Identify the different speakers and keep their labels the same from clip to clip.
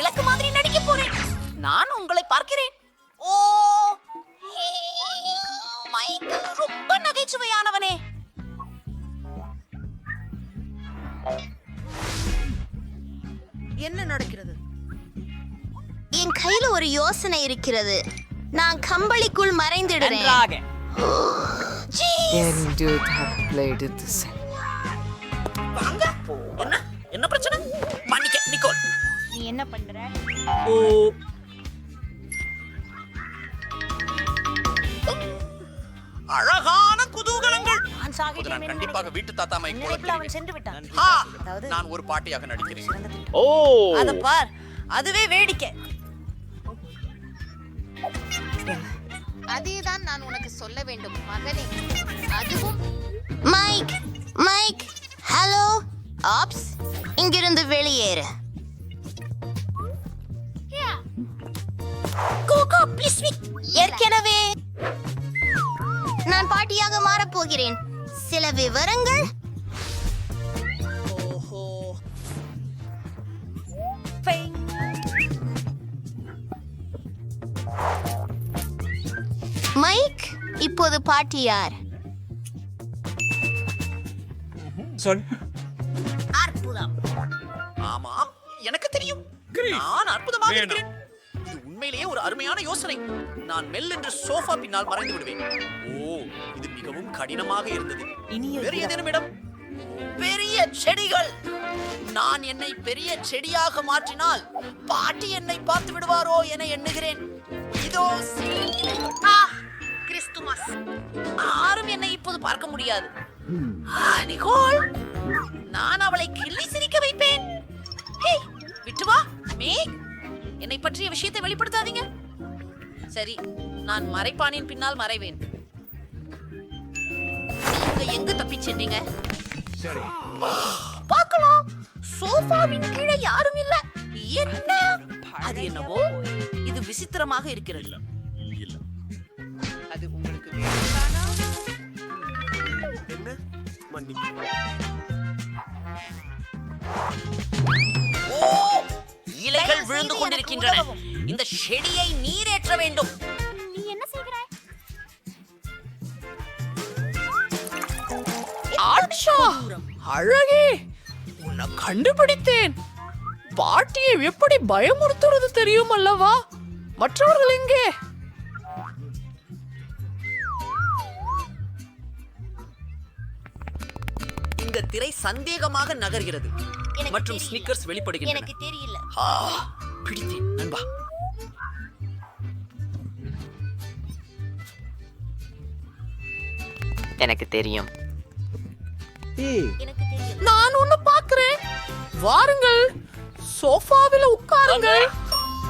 Speaker 1: விளக்கு மாதிரி நடிக்க போறேன். நான் உங்களை பார்க்கிறேன். ஓ, மைக்கேல் ரொம்ப நகைச்சுவையானவனே.
Speaker 2: என்ன நடக்கிறது?
Speaker 3: என் கையில ஒரு யோசனை இருக்கிறது. நான் கம்பளிக்குள் மறைந்திடுறேன்.
Speaker 1: வாங்க. என்ன பிரச்சனை? மன்னிக்க நிக்கோல்.
Speaker 3: நீ என்ன பண்ற?
Speaker 1: ஓ, அழகான குதூகலங்கள்.
Speaker 4: நான் கண்டிப்பாக வீட்டு தாத்தா
Speaker 2: அவன் சென்று விட்டான்.
Speaker 4: நான் ஒரு பாட்டியாக நடிக்கிறேன்.
Speaker 1: ஓ,
Speaker 2: அத பார், அதுவே வேடிக்கை.
Speaker 5: அதேதான் நான் உனக்கு சொல்ல வேண்டும் மகனே. அதுவும்
Speaker 3: மைக், மைக், ஹலோ. ஆப்ஸ், இங்கிருந்து வெளியேறு. கோகோ, ப்ளீஸ் ஏற்கனவே நான் பாட்டியாக மாறப் போகிறேன். சில விவரங்கள்.
Speaker 1: ஓஹோ.
Speaker 3: மைக், இப்போது பாட்டி யார்?
Speaker 1: அற்புதம். ஆமாம், எனக்கு தெரியும். நான் அற்புதமாக இருக்கிறேன். இது உண்மையிலேயே ஒரு அருமையான யோசனை. நான் மெல்லென்று சோஃபா பின்னால் மறைந்து விடுவேன். ஓ, இது மிகவும் கடினமாக இருந்தது. வேறு ஏதேனும் இடம்? பெரிய செடிகள். நான் என்னை பெரிய செடியாக மாற்றினால் பாட்டி என்னை பார்த்து விடுவாரோ என எண்ணுகிறேன். இதோ சில இலைகள். கிறிஸ்துமஸ். யாரும் என்னை இப்போது பார்க்க முடியாது. நிகோல், நான் அவளை கிள்ளி சிரிக்க வைப்பேன். ஹே, விட்டு வா மேக். என்னை பற்றிய விஷயத்தை வெளிப்படுத்தாதீங்க. சரி, நான் மறைப்பானின் பின்னால் மறைவேன். நீங்க எங்க தப்பிச் சென்றீங்க? பார்க்கலாம். சோஃபாவின் கீழே யாரும் இல்ல. என்ன? அது என்னவோ இது விசித்திரமாக இருக்கிறது. அது உங்களுக்கு வேணும்தானா?
Speaker 4: என்ன? மன்னிப்பு.
Speaker 1: ஓ, இலைகள் விழுந்து கொண்டிருக்கின்றன. இந்த செடியை நீரேற்ற வேண்டும்.
Speaker 3: நீ என்ன செய்கிறாய்?
Speaker 6: ஆட்சா, அழகே, உன்னை கண்டுபிடித்தேன். பாட்டியை எப்படி பயமுறுத்துறது தெரியும் அல்லவா? மற்றவர்கள் எங்கே?
Speaker 1: இந்த திரை சந்தேகமாக நகர்கிறது மற்றும் ஸ்னிக்கர்ஸ் வெளிப்படுகின்றன.
Speaker 3: எனக்கு தெரியல.
Speaker 1: பிடித்தேன் நண்பா.
Speaker 7: எனக்கு தெரியும்.
Speaker 3: எனக்கு தெரியல.
Speaker 6: நான் ஒன்னு பார்க்கிறேன். வாருங்கள், சோஃபாவில் உட்காருங்கள்.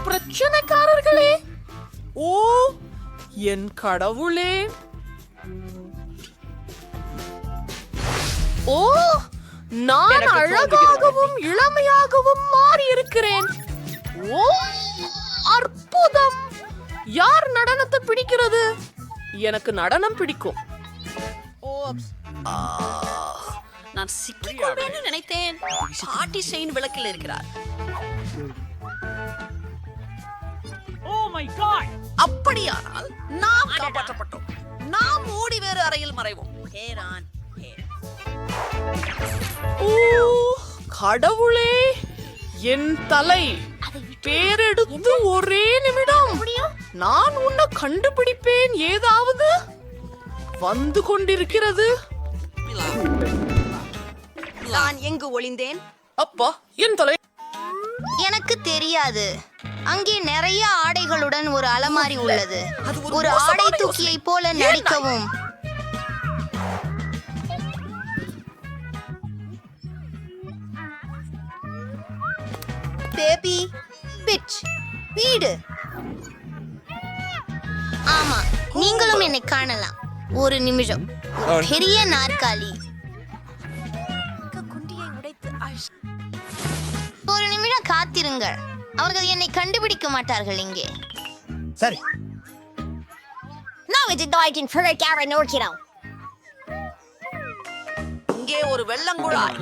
Speaker 6: பிரச்சனைக்காரர்களே. ஓ, என் கடவுளே. ஓ, நான் அழகாகவும் இளமையாகவும் மாறி இருக்கிறேன். ஓ, அற்புதம். யார் நடனத்தை பிடிக்கிறது? எனக்கு நடனம் பிடிக்கும்.
Speaker 1: நான் சிக்கிக்கொள்வேன்னு நினைத்தேன். பாட்டி செயின் விளக்கில் இருக்கிறார். அப்படியானால் நாம் காப்பாற்றப்பட்டோம். நாம் ஓடி வேறு அறையில் மறைவோம். ஹேரான்,
Speaker 6: ஓ, கடவுளே, என் தலை. பேரெடுத்து ஒரே நிமிடம். நான் உன்னை கண்டுபிடிப்பேன். ஏதாவது வந்து கொண்டிருக்கிறது.
Speaker 2: நான் எங்கு ஒளிந்தேன்?
Speaker 6: அப்பா, என் தலை.
Speaker 3: எனக்கு தெரியாது. அங்கே நிறைய ஆடைகளுடன் ஒரு அலமாரி உள்ளது. ஒரு ஆடை தூக்கியை போல நடிக்கவும்.
Speaker 2: பேபி பிட்ச் வீடு.
Speaker 3: ஆமா, நீங்களும் என்னை காணலாம். ஒரு நிமிஷம். ஒரு பெரிய நாற்காலி.
Speaker 2: குண்டியை உடைத்து
Speaker 3: ஒரு நிமிடம் காத்திருங்கள். அவர்கள் என்னை கண்டுபிடிக்க மாட்டார்கள். இங்கே
Speaker 4: சரி.
Speaker 1: இங்கே ஒரு வெள்ளங்குழாய்.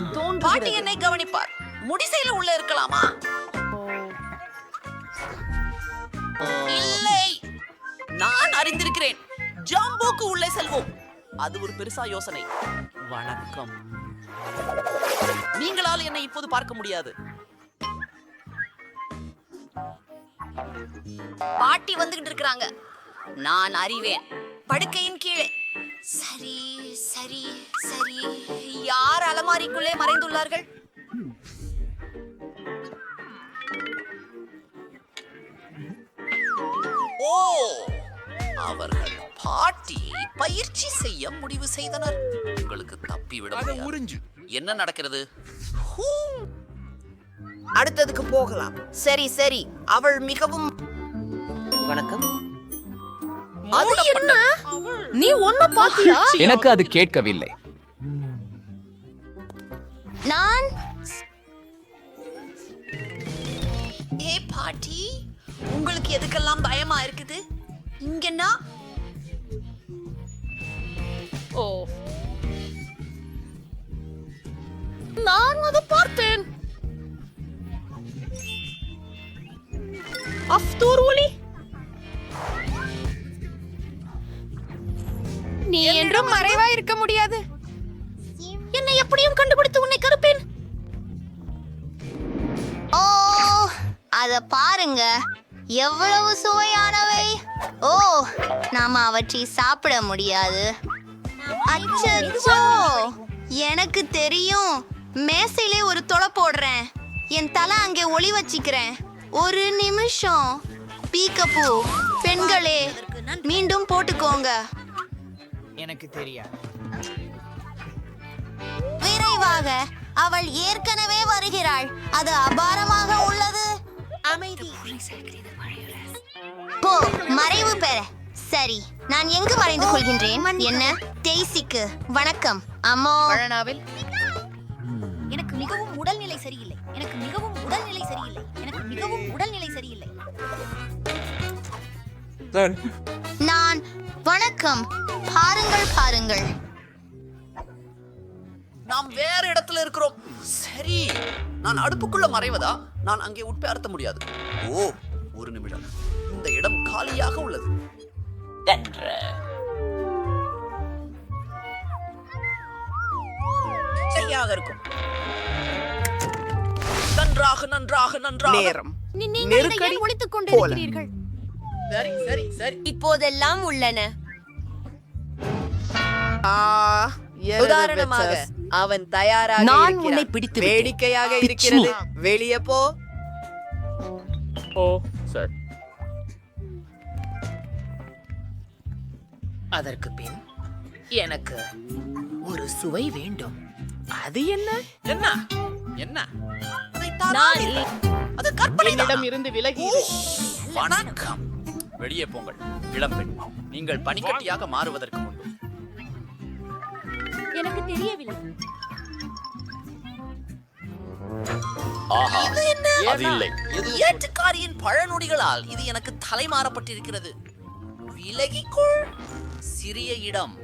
Speaker 1: பாட்டி என்னை கவனிப்பார். முடிசையில உள்ள இருக்கலாமா? அறிந்திருக்கிறேன். ஜாம்போக்கு உள்ளே செல்வோம். அது ஒரு பெருசா யோசனை. வணக்கம். நீங்களால் என்னை இப்போது பார்க்க முடியாது.
Speaker 2: பாட்டி வந்துகிட்டு இருக்காங்க. நான் அறிவேன். படுக்கையின் கீழே. சரி சரி சரி. யார் அலமாரிக்குள்ளே மறைந்துள்ளார்கள்?
Speaker 1: ஓ, அவர்கள் பாட்டியை பயிற்சி செய்ய முடிவு செய்தனர். உங்களுக்கு தப்பிவிட முடியாது. என்ன நடக்கிறது? ஹூ.
Speaker 2: அடுத்ததுக்கு போகலாம். சரி சரி. அவள் மிகவும் வணக்கம்.
Speaker 6: அது என்ன? நீ ஒன்ன பாத்தியா?
Speaker 7: எனக்கு அது கேட்கவில்லை.
Speaker 3: நான்
Speaker 2: ஏ பாட்டி, உங்களுக்கு எதுக்கெல்லாம் பயமா இருக்குது? இங்கன்னா
Speaker 6: ஓ, நான் அதை பார்த்தேன். அஃப்தூர் ஒலி.
Speaker 3: நீ என்றும் மறைவா இருக்க முடியாது.
Speaker 6: என்னை எப்படியும் கண்டுபிடித்து உன்னை கருப்பேன்.
Speaker 3: ஓ, அத பாருங்க, எவ்வளவு சுவையானவை. ஓ, நாம அவற்றை சாப்பிட முடியாது. அச்சச்சோ, எனக்கு தெரியும். மேசையிலே ஒரு தொலை போடுறேன். என் தலை அங்கே ஒளி வச்சிக்கிறேன். ஒரு நிமிஷம். பீக்கப்பூ பெண்களே, மீண்டும் போட்டுக்கோங்க.
Speaker 8: எனக்கு தெரியாது.
Speaker 3: விரைவாக, அவள் ஏற்கனவே வருகிறாள். அது அபாரமாக உள்ளது.
Speaker 2: அமைதி.
Speaker 3: போ, மறைவு பெற. சரி, நான் எங்கு மறைந்து கொள்கின்றேன்? என்ன? டெய்சிக்கு வணக்கம். அம்மோ,
Speaker 5: பழனாவில்
Speaker 2: எனக்கு மிகவும் உடல்நிலை சரியில்லை. எனக்கு மிகவும் உடல்நிலை சரியில்லை. எனக்கு மிகவும் உடல்நிலை சரியில்லை.
Speaker 3: நான் வணக்கம். பாருங்கள் பாருங்கள்.
Speaker 1: நாம் வேற இடத்துல இருக்கிறோம். சரி, நான் அடுப்புக்குள்ள மறைவதா? நான் அங்கே உட்பேர்த்த முடியாது. ஓ, ஒரு நிமிடம். இந்த இடம் காலியாக உள்ளது. சரியாக இருக்கும். நன்றாக நன்றாக நன்றாக.
Speaker 8: நேரம்
Speaker 2: நெருக்கடி ஒழித்துக் கொண்டிருக்கிறீர்கள்.
Speaker 1: சரி சரி சரி.
Speaker 2: இப்போதெல்லாம் உள்ளன.
Speaker 8: உதாரணமாக
Speaker 2: அவன் தயாராக
Speaker 8: நான் உன்னை பிடித்து வேடிக்கையாக இருக்கிறது. வெளியே போ.
Speaker 6: ஓ, சரி.
Speaker 8: அதற்கு பின் எனக்கு ஒரு சுவை வேண்டும். அது என்ன?
Speaker 1: என்ன என்ன? அதை தானாக இல்லை. அது கற்பனை.
Speaker 6: என்னிடம் இருந்து விலகி.
Speaker 1: வணக்கம். வெளியே போங்கள் இளம்பெண். நீங்கள் பனிக்கட்டியாக மாறுவதற்கு முன்பு.
Speaker 2: எனக்கு தெரியவில்லை.
Speaker 1: ஆஹா, இது என்ன? அது இல்லை. இது ஏற்றுக்காரியின் பழநொடிகளால் இது எனக்கு தலைமாறப்பட்டிருக்கிறது. விலகிக்கொள். சிறிய இடம்.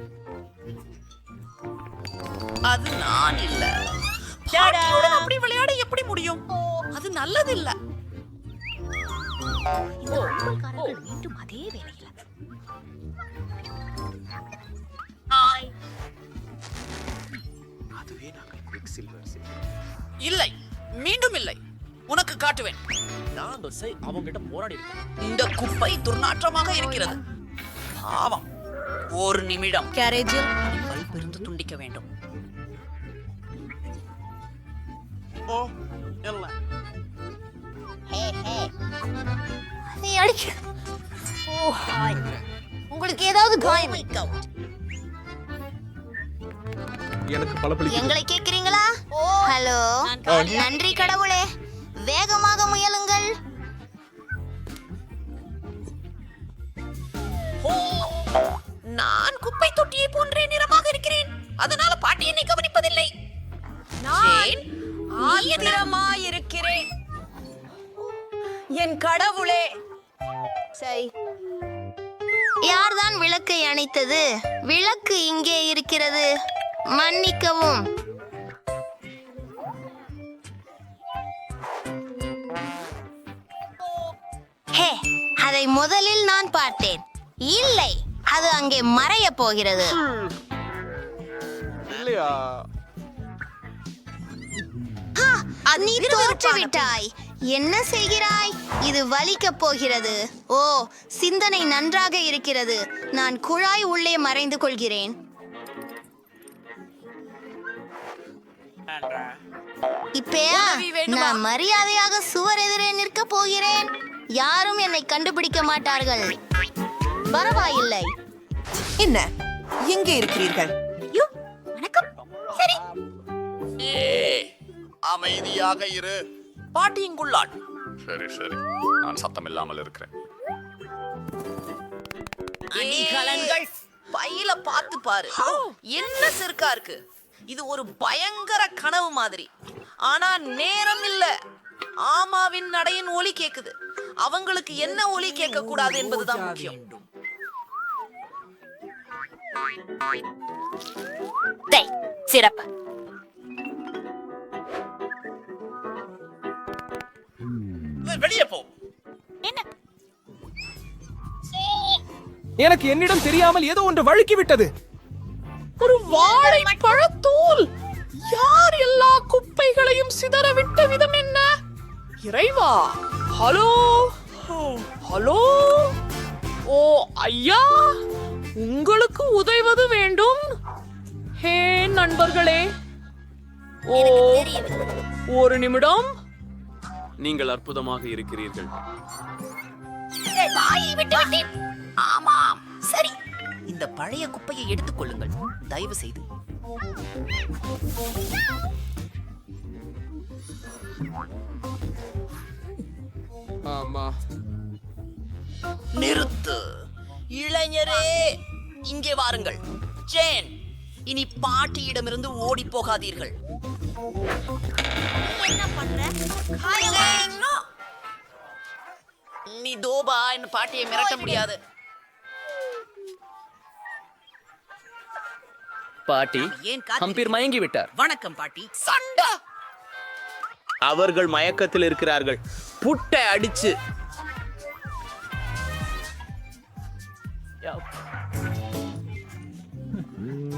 Speaker 1: அது நான் இல்ல. பாட்டியுடன் அப்படி விளையாட எப்படி முடியும்? அது நல்லது இல்ல.
Speaker 2: மீண்டும் அதே வேலையில.
Speaker 1: இல்லை, மீண்டும் இல்லை. உனக்கு காட்டுவேன். அவங்கிட்ட போராடி இந்த குப்பை துர்நாற்றமாக இருக்கிறது. பாவம். ஒரு நிமிடம்.
Speaker 2: கேரேஜில்
Speaker 1: பல்பிருந்து துண்டிக்க வேண்டும். ஓ, இல்ல.
Speaker 3: நீ அடிக்க. ஓ, உங்களுக்கு ஏதாவது காயம்? எங்களை கேக்குறீங்களா? ஹலோ, நன்றி கடவுளே. வேகமாக முயலுங்கள்.
Speaker 1: ஓ, நான் குப்பை தொட்டியை போன்றே நிறமாக இருக்கிறேன். அதனால பாட்டி என்னை கவனிப்பதில்லை.
Speaker 2: நான் ஆத்திரமாயிருக்கிறேன். என் கடவுளே.
Speaker 3: சரி, யார்தான் விளக்கை அணைத்தது? விளக்கு இங்கே இருக்கிறது. மன்னிக்கவும். ஹே, அதை முதலில் நான் பார்த்தேன். இல்லை, அது அங்கே மறைய போகிறது. நீ தோற்றுவிட்டாய். என்ன செய்கிறாய்? இது வலிக்கப் போகிறது. ஓ, சிந்தனை நன்றாக இருக்கிறது. நான் குழாய் உள்ளே மறைந்து கொள்கிறேன். இப்பயா நான் மரியாதையாக சுவர் எதிரே நிற்க போகிறேன். யாரும் என்னை கண்டுபிடிக்க மாட்டார்கள். பரவாயில்லை.
Speaker 7: என்ன, எங்கே இருக்கிறீர்கள்?
Speaker 2: வணக்கம். சரி,
Speaker 4: அமைதியாக இரு.
Speaker 1: பாட்டி இங்குள்ளாள்.
Speaker 4: சரி சரி, நான் சத்தம் இல்லாமல் இருக்கிறேன்.
Speaker 1: அணிகலன்கள் பையில பார்த்து பாரு. என்ன சிறுக்கா இருக்கு. இது ஒரு பயங்கர கனவு மாதிரி. ஆனா நேரம் இல்ல. ஆமாவின் நடையின் ஒலி கேக்குது. அவங்களுக்கு என்ன ஒலி கேட்க கூடாது என்பதுதான் முக்கியம்.
Speaker 2: சிறப்பு.
Speaker 1: வெளியே போ.
Speaker 9: எனக்கு என்னிடம் தெரியாமல் ஏதோ ஒன்று வழுக்கி விட்டது.
Speaker 8: ஒரு வாழைப்பழத்தூள். யார் எல்லா குப்பைகளையும் சிதறவிட்ட விதம் என்ன? இறைவா! ஹலோ ஹலோ, ஓ ஐயா, உங்களுக்கு உதவுவது வேண்டும். ஹே நண்பர்களே, ஓ ஒரு நிமிடம்.
Speaker 10: நீங்கள் அற்புதமாக இருக்கிறீர்கள்.
Speaker 1: ஆமாம், சரி. இந்த பழைய குப்பையை எடுத்துக் கொள்ளுங்கள், தயவு செய்து.
Speaker 9: ஆமா,
Speaker 1: நிறுத்து. இளைஞரே, இங்கே வாருங்கள். ஜேன், இனி பாட்டியிடமிருந்து ஓடி போகாதீர்கள்.
Speaker 2: என்ன பண்ற?
Speaker 1: நீ தோபா, என்ன பாட்டியை மிரட்ட முடியாது.
Speaker 10: பாட்டி,
Speaker 1: ஏன் காத்திருக்க-
Speaker 10: ஹம்பீர் மயங்கி விட்டார்.
Speaker 1: வணக்கம் பாட்டி. சண்டா.
Speaker 11: அவர்கள் மயக்கத்தில் இருக்கிறார்கள். புட்டை அடிச்சு.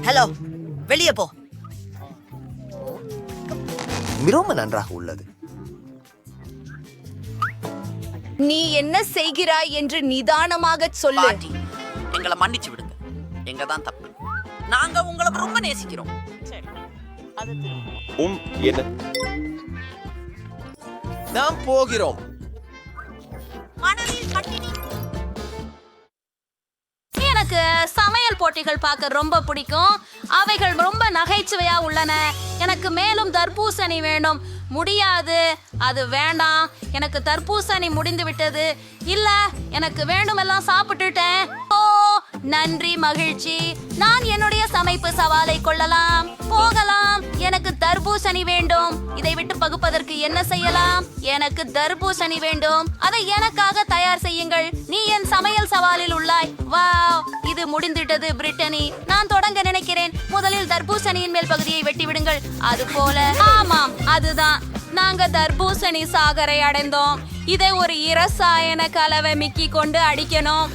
Speaker 1: ஹலோ, வெளியே போ.
Speaker 4: மிகவும் நன்றாக உள்ளது.
Speaker 3: நீ என்ன செய்கிறாய் என்று நிதானமாக சொல்லு.
Speaker 1: பாட்டி, எங்களை மன்னிச்சு விடுங்க. எங்க தான் தப்பு. நாங்க உங்களை ரொம்ப நேசிக்கிறோம்.
Speaker 11: என்ன? நாம் போகிறோம்.
Speaker 2: மணலில் பட்டினி. எனக்கு சமையல் போட்டிகள் பார்க்க ரொம்ப பிடிக்கும். அவைகள் ரொம்ப நகைச்சுவையா உள்ளன. எனக்கு மேலும் தர்பூசணி வேண்டும். முடியாது, அது வேண்டாம். எனக்கு தர்பூசணி முடிந்து விட்டது. இல்ல, எனக்கு வேண்டுமெல்லாம் சாப்பிட்டுட்டேன். ஓ, நன்றி, மகிழ்ச்சி. நான் என்னுடைய சமைப்பு சவாலை கொள்ளலாம். போகலாம். எனக்கு தர்பூசணி வேண்டும். இதை விட்டு பகுப்பதற்கு என்ன செய்யலாம்? எனக்கு தர்பூசணி வேண்டும். அதை எனக்காக தயார் செய்யுங்கள். நீ என் சமையல் சவாலில் உள்ளாய். வாவ், இது முடிந்துவிட்டது. பிரிட்டனி, நான் தொடங்க நினைக்கிறேன். முதலில் தர்பூசணியின் மேல் பகுதியை வெட்டி விடுங்கள். அது போல. ஆமாம், அதுதான். நாங்க தர்பூசணி சாகரை அடைந்தோம். இதை ஒரு இரசாயன கலவை மிக்கி கொண்டு அடிக்கணும்.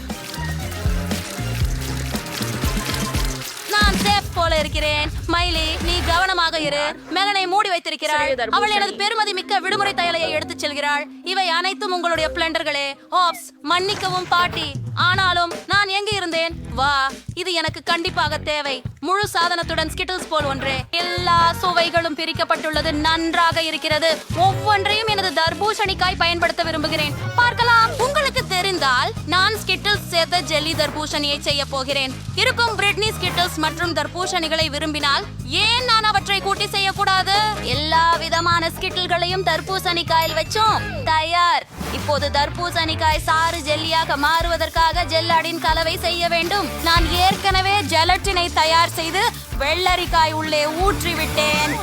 Speaker 2: நான் சேஃப் போல இருக்கிறேன். மைலி, நீ கவனமாக இரு. மெலனை மூடி வைத்திருக்கிறாள். அவள் எனது பெருமதி மிக்க விடுமுறை தையலையை எடுத்துச் செல்கிறாள். இவை அனைத்தும் உங்களுடைய பிளண்டர்களே. ஓப்ஸ், மன்னிக்கவும் பாட்டி. ஆனாலும் நான் எங்கே இருந்தேன்? வா, இது எனக்கு கண்டிப்பாக தேவை. முழு சாதனத்துடன் ஸ்கிட்டில்ஸ் போல் ஒன்றே. எல்லா சுவைகளும் பிரிக்கப்பட்டுள்ளது. நன்றாக இருக்கிறது. ஒவ்வொன்றையும் எனது தர்பூசணிக்காய் பயன்படுத்த விரும்புகிறேன். பார்க்கலாம். உங்களுக்கு தெரிந்தால் நான் ஸ்கிட்டில்ஸ் சேர்த்த ஜெல்லி தர்பூசணியை செய்ய போகிறேன். இருக்கும் பிரிட்னி ஸ்கிட்டில்ஸ் மற்றும் தர்பூசணிகளை விரும்பினால் ஏன் நான் அவற்றை கூட்டி செய்யக்கூடாது? எல்லா விதமான ஸ்கிட்டில்களையும் தர்பூசணிக்காயில் வச்சோம். தயார். இப்போது தர்பூசணிக்காய் சாறு ஜெல்லியாக மாறுவதற்காக ஜெல்லாடின் கலவை செய்ய வேண்டும். நான் ஏற்கனவே ஜெலட்டினை தயார் செய்து வெள்ளரிக்காய் உள்ளே ஊற்றிவிட்டேன்.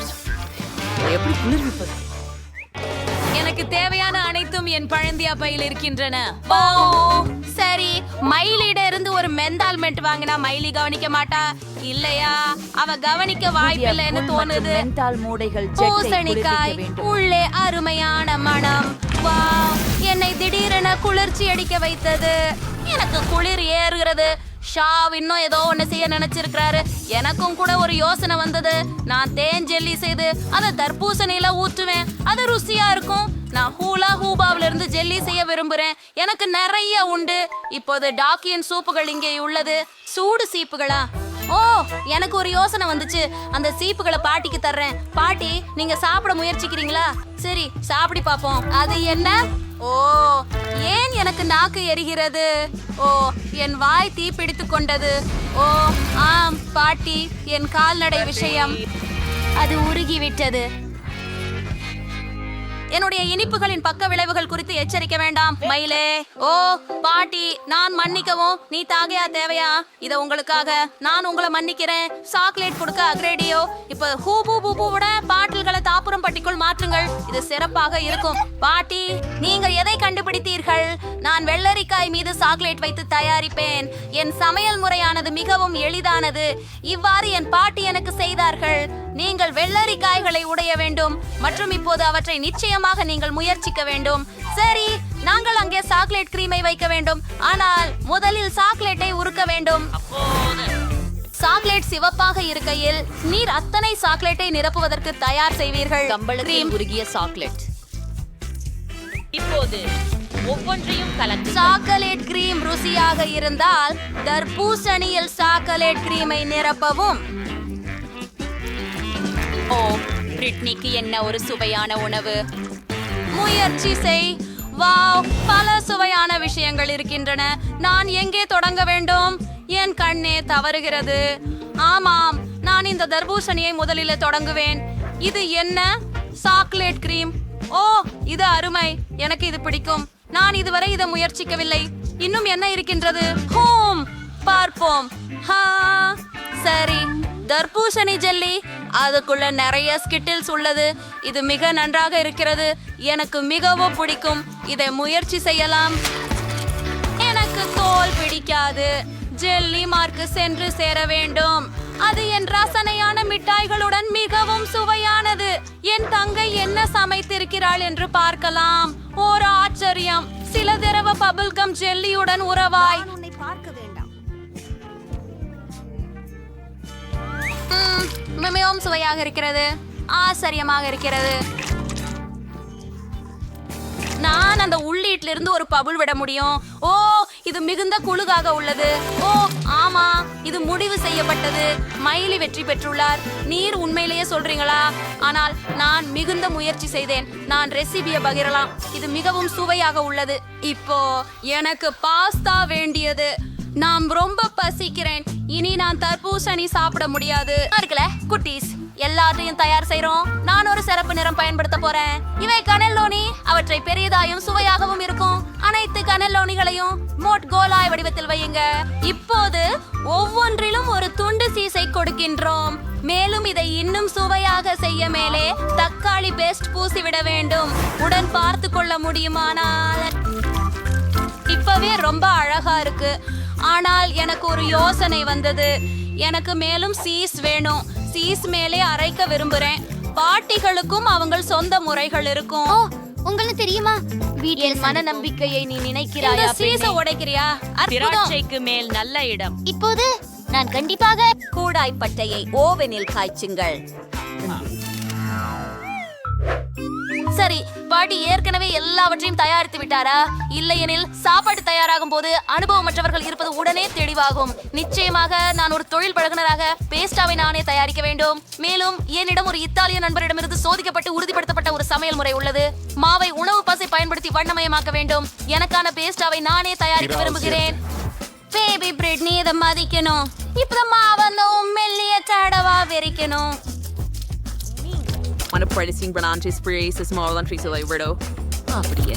Speaker 8: எப்படி குளிர்விப்பது?
Speaker 2: எனக்கு தேவையான அனைத்தும் என் பழந்தியா பையில் இருக்கின்றன. ஓ சரி, மைலிட இருந்து ஒரு மெந்தால்மெண்ட் வாங்கினா மைலி கவனிக்க மாட்டா இல்லையா? அவ கவனிக்க வாய்ப்பில்லைன்னு தோணுது. பூசணிக்காய் உள்ளே அருமையான மனம். வாவ், என்னை திடீரென குளிர்ச்சி அடிக்க வைத்தது. எனக்கு குளிர் ஏறுகிறது. ஷாவ் இன்னும் ஏதோ ஒண்ணு செய்ய நினைச்சிருக்கிறாரு. எனக்கும் கூட ஒரு யோசனை வந்தது. நான் தேன் ஜெல்லி செய்து அதை தர்பூசணியில ஊற்றுவேன். அது ருசியா இருக்கும். நான் ஹூலா ஹூபாவில இருந்து ஜெல்லி செய்ய விரும்புறேன். எனக்கு நிறைய உண்டு. இப்போது டாக்கியன் சூப்புகள் இங்கே உள்ளது. சூடு சீப்புகளா? ஓ, எனக்கு ஒரு யோசனை வந்துச்சு. அந்த சீப்புகளை பாட்டிக்கு தர்றேன். பாட்டி, நீங்க சாப்பிட முயற்சிக்கிறீங்களா? சரி, சாப்பிடி பாப்போம். அது என்ன? ஓ, ஏன் எனக்கு நாக்கு எரிகிறது? ஓ, என் வாய் தீ பிடித்து கொண்டது. ஓ ஆம் பாட்டி, என் கால்நடை விஷயம் அது உருகிவிட்டது. என்னுடைய இனிப்புகளின் பக்க விளைவுகள் குறித்து எச்சரிக்க வேண்டாம் மயிலே. ஓ பாட்டி, நான் மன்னிக்கவும். நீ தாகையா தேவையா? இத உங்களுக்காக நான் உங்களை மன்னிக்கிறேன். சாக்லேட் கொடுக்க அக்ரேடியோ. இப்ப ஹூபு பூபுவோட பாட்டில்களை தாப்புரம் பட்டிக்குள் மாற்றுங்கள். இது சிறப்பாக இருக்கும். பாட்டி, நீங்க எதை கண்டுபிடித்தீர்கள்? நான் வெள்ளரிக்காய் மீது சாக்லேட் வைத்து தயாரிப்பேன். என் சமையல் முறையானது மிகவும் எளிதானது. இவ்வாறு என் பாட்டி எனக்கு செய்தார்கள். நீங்கள் வெள்ளரிக்காய்களை உடைய வேண்டும் மற்றும் இப்போது அவற்றை நிச்சயமாக நீங்கள் முயற்சிக்க வேண்டும். சரி, நாங்கள் அங்கே சாக்லேட் கிரீமை வைக்க வேண்டும். ஆனால் முதலில் சாக்லேட்டை உருக்க வேண்டும். சாக்லேட் சிவப்பாக இருக்கையில் நீர் அத்தனை சாக்லேட்டை நிரப்புவதற்கு தயார் செய்வீர்கள்.
Speaker 6: கம்பளத்தில் உருகிய சாக்லேட். இப்போது ஒவ்வொன்றையும் கலந்து
Speaker 2: சாக்லேட் கிரீம் ருசியாக இருந்தால் தர்பூசணியில் சாக்லேட் கிரீமை நிரப்பவும்.
Speaker 6: ஓ, பிரிட்னிக்கு என்ன ஒரு சுவையான உணவு.
Speaker 2: முயற்சி செய். வாவ், பல சுவையான விஷயங்கள் இருக்கின்றன. நான் எங்கே தொடங்க வேண்டும்? என் கண்ணே தவறுகிறது. ஆமாம், நான் இந்த தர்பூசணியை முதலில் தொடங்குவேன். இது என்ன? Chocolate cream. ஓ, இது அருமை. எனக்கு இது பிடிக்கும். நான் இதுவரை இதை முயற்சிக்கவில்லை. இன்னும் என்ன இருக்கின்றது? ஹோம், பார்ப்போம். சரி, தர்பூசணி ஜெல்லி. அதுக்குள்ள நிறைய ஸ்கிட்டில்ஸ் உள்ளது. இது மிக நன்றாக இருக்கிறது. எனக்கு மிகவும் பிடிக்கும். இதை முயற்சி செய்யலாம். எனக்கு தோல் பிடிக்காது. ஜெல்லி மார்க்கு சென்று சேர வேண்டும். அது என் ரசனையான மிட்டாய்களுடன் மிகவும் சுவையானது. என் தங்கை என்ன சமைத்திருக்கிறாள் என்று பார்க்கலாம். ஒரு ஆச்சரியம். சில தடவை பபிள்கம் ஜெல்லியுடன் உறவாய். மிகவும் சுவையாக இருக்கிறது. ஆச்சரியமாக இருக்கிறது. நான் அந்த உள்ளீட்டிலிருந்து ஒரு பபுள் விட முடியும். ஓ, இது மிகுந்த குளுகாக உள்ளது. ஓ ஆமா, இது முடிவு செய்யப்பட்டது. மைலி வெற்றி பெற்றுள்ளார். நீர் உண்மையிலேயே சொல்றீங்களா? ஆனால் நான் மிகுந்த முயற்சி செய்தேன். நான் ரெசிபியை பகிரலாம். இது மிகவும் சுவையாக உள்ளது. இப்போ எனக்கு பாஸ்தா வேண்டியது. நான் ரொம்ப பசிக்கிறேன். இனி நான் தர்பூசணி சாப்பிட முடியாது. இருக்கல குட்டீஸ், எல்லாத்தையும் தயார் செய்றோம். நான் ஒரு சிறப்பு நிறம் பயன்படுத்த போறேன். இவை கனெல்லோனி. அவற்றை பெரியதாயும் சுவையாகவும் இருக்கும். அனைத்து கனெல்லோனிகளையும் மோட் கோலாய் வடிவத்தில் வையுங்க. இப்போது ஒவ்வொன்றிலும் ஒரு துண்டு சீஸை கொடுக்கின்றோம். மேலும் இதை இன்னும் சுவையாக செய்ய மேலே தக்காளி பேஸ்ட் பூசிவிட வேண்டும். உடன் பார்த்து கொள்ள முடியுமானால் இப்பவே ரொம்ப அழகா இருக்கு. ஆனால் எனக்கு ஒரு யோசனை வந்தது. எனக்கு மேலும் சீஸ் வேணும். சீஸ் மேலே அரைக்க விரும்புறேன். பாட்டிகளுக்கும் அவங்க சொந்த முறைகள் இருக்கும்.
Speaker 6: உங்களுக்கு தெரியுமா,
Speaker 2: என் மன நம்பிக்கையை நீ நினைக்கிறாயா? சீஸ உடைக்கிறியா?
Speaker 6: திராட்சைக்கு மேல் நல்ல இடம். இப்போது நான் கண்டிப்பாக
Speaker 2: கூடாய் பட்டையை ஓவனில் காய்ச்சுங்கள். சரி, பாட்டி ஏற்கனவே எல்லாவற்றையும் தயாரித்து விட்டாரா? இல்லையெனில் சாப்பாடு தயாராகும் போது அனுபவமற்றவர்கள் இருப்பது உடனே தெளிவாகும். நிச்சயமாக நான் ஒரு தொழில் பழகுனராக பேஸ்டாவை நானே தயாரிக்க வேண்டும். மேலும் என்னிடம் ஒரு இத்தாலிய நண்பரிடமிருந்து சோதிக்கப்பட்டு உறுதிப்படுத்தப்பட்ட ஒரு சமையல் முறை உள்ளது. மாவை உணவு பசை பயன்படுத்தி வண்ணமயமாக்க வேண்டும். எனக்கான பேஸ்டாவை நானே தயாரிக்க விரும்புகிறேன். பேபி பிரெட், நீ இதை மதிக்கணும். இப்ப மாவந்த மெல்லிய தடவா வெறிக்கணும்.
Speaker 8: One of practicing Branante's sprays is more than trees away, Rido. அப்படியே.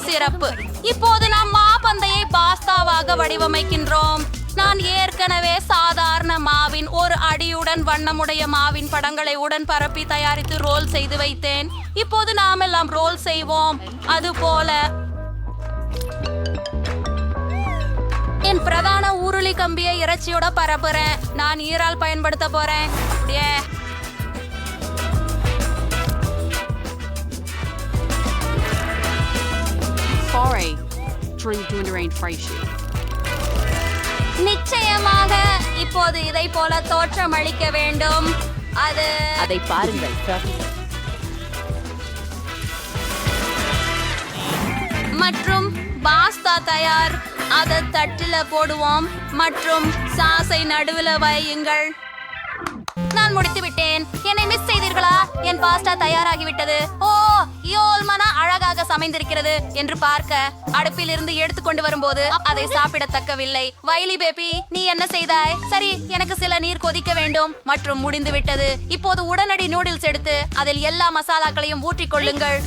Speaker 2: சிறப்பு. இப்போது நாம் மாப்பந்தையை பாஸ்தாவாக வடிவமைக்கின்றோம். நான் ஏற்கனவே சாதாரண மாவின் ஒரு அடியுடன் வண்ணமுடைய மாவின் படங்களை உடன் பரப்பி தயாரித்து ரோல் செய்து வைத்தேன். இப்போது நாம் எல்லாம் ரோல் செய்வோம். அதுபோல என் பிரதான உருளி கம்பியை இறைச்சியோட பரப்புறேன். நான் ஈரால் பயன்படுத்த போறேன். நிச்சயமாக இப்போது இதை போல தோற்றமளிக்க வேண்டும்.
Speaker 8: அதை பாருங்கள்.
Speaker 2: மற்றும் பாஸ்தா தயார். அதை தட்டில போடுவோம் மற்றும் சாஸை நடுவுல வையுங்கள். நான் முடித்து விட்டேன். என்னை மிஸ் செய்தீர்களா? என் பாஸ்தா தயாராகிவிட்டது. ஓ, யோல்மனா அழகாக சமைந்திருக்கிறது என்று பார்க்க அடுப்பில் இருந்து எடுத்துக்கொண்டு வரும்போது அதை சாப்பிடத்தக்கவில்லை. வைலி பேபி, நீ என்ன செய்தாய்? சரி, எனக்கு சில நீர் கொதிக்க வேண்டும் மற்றும் முடிந்து விட்டது. இப்போது உடனடி நூடுல்ஸ் எடுத்து அதில் எல்லா மசாலாக்களையும் ஊற்றிக் கொள்ளுங்கள்.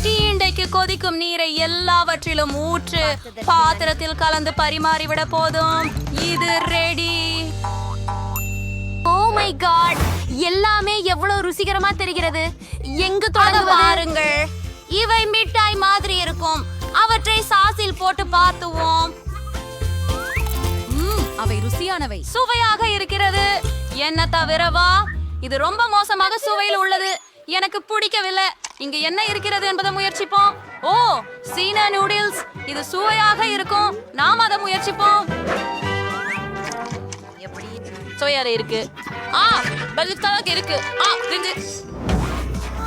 Speaker 2: டீண்டைக்கு கொதிக்கும் நீரை எல்லாவற்றிலும் ஊற்று. பாத்திரத்தில் கலந்து பரிமாறிவிட போதும். இது ரெடி.
Speaker 6: ஓ மை காட், எல்லாமே எவ்வளவு ருசிகரமா தெரிகிறது. எங்கு
Speaker 2: அத
Speaker 6: தொடங்குவது?
Speaker 2: பாருங்கள், இவை மிட்டாய் மாதிரி இருக்கும். அவற்றை சாஸில் போட்டு பார்த்துவோம். அவை ருசியானவை, சுவையாக இருக்கிறது. என்ன தவிரவா இது ரொம்ப மோசமாக சுவையில் உள்ளது. எனக்கு பிடிக்கவில்லை. இங்க என்ன இருக்கிறது என்பதை முயற்சிப்போம். ஓ, சீனா நூடுல்ஸ். இது சுவையாக இருக்கும். நாம் அதை முயற்சிப்போம். எப்படி சுவையாக இருக்கு? பல்காக இருக்கு.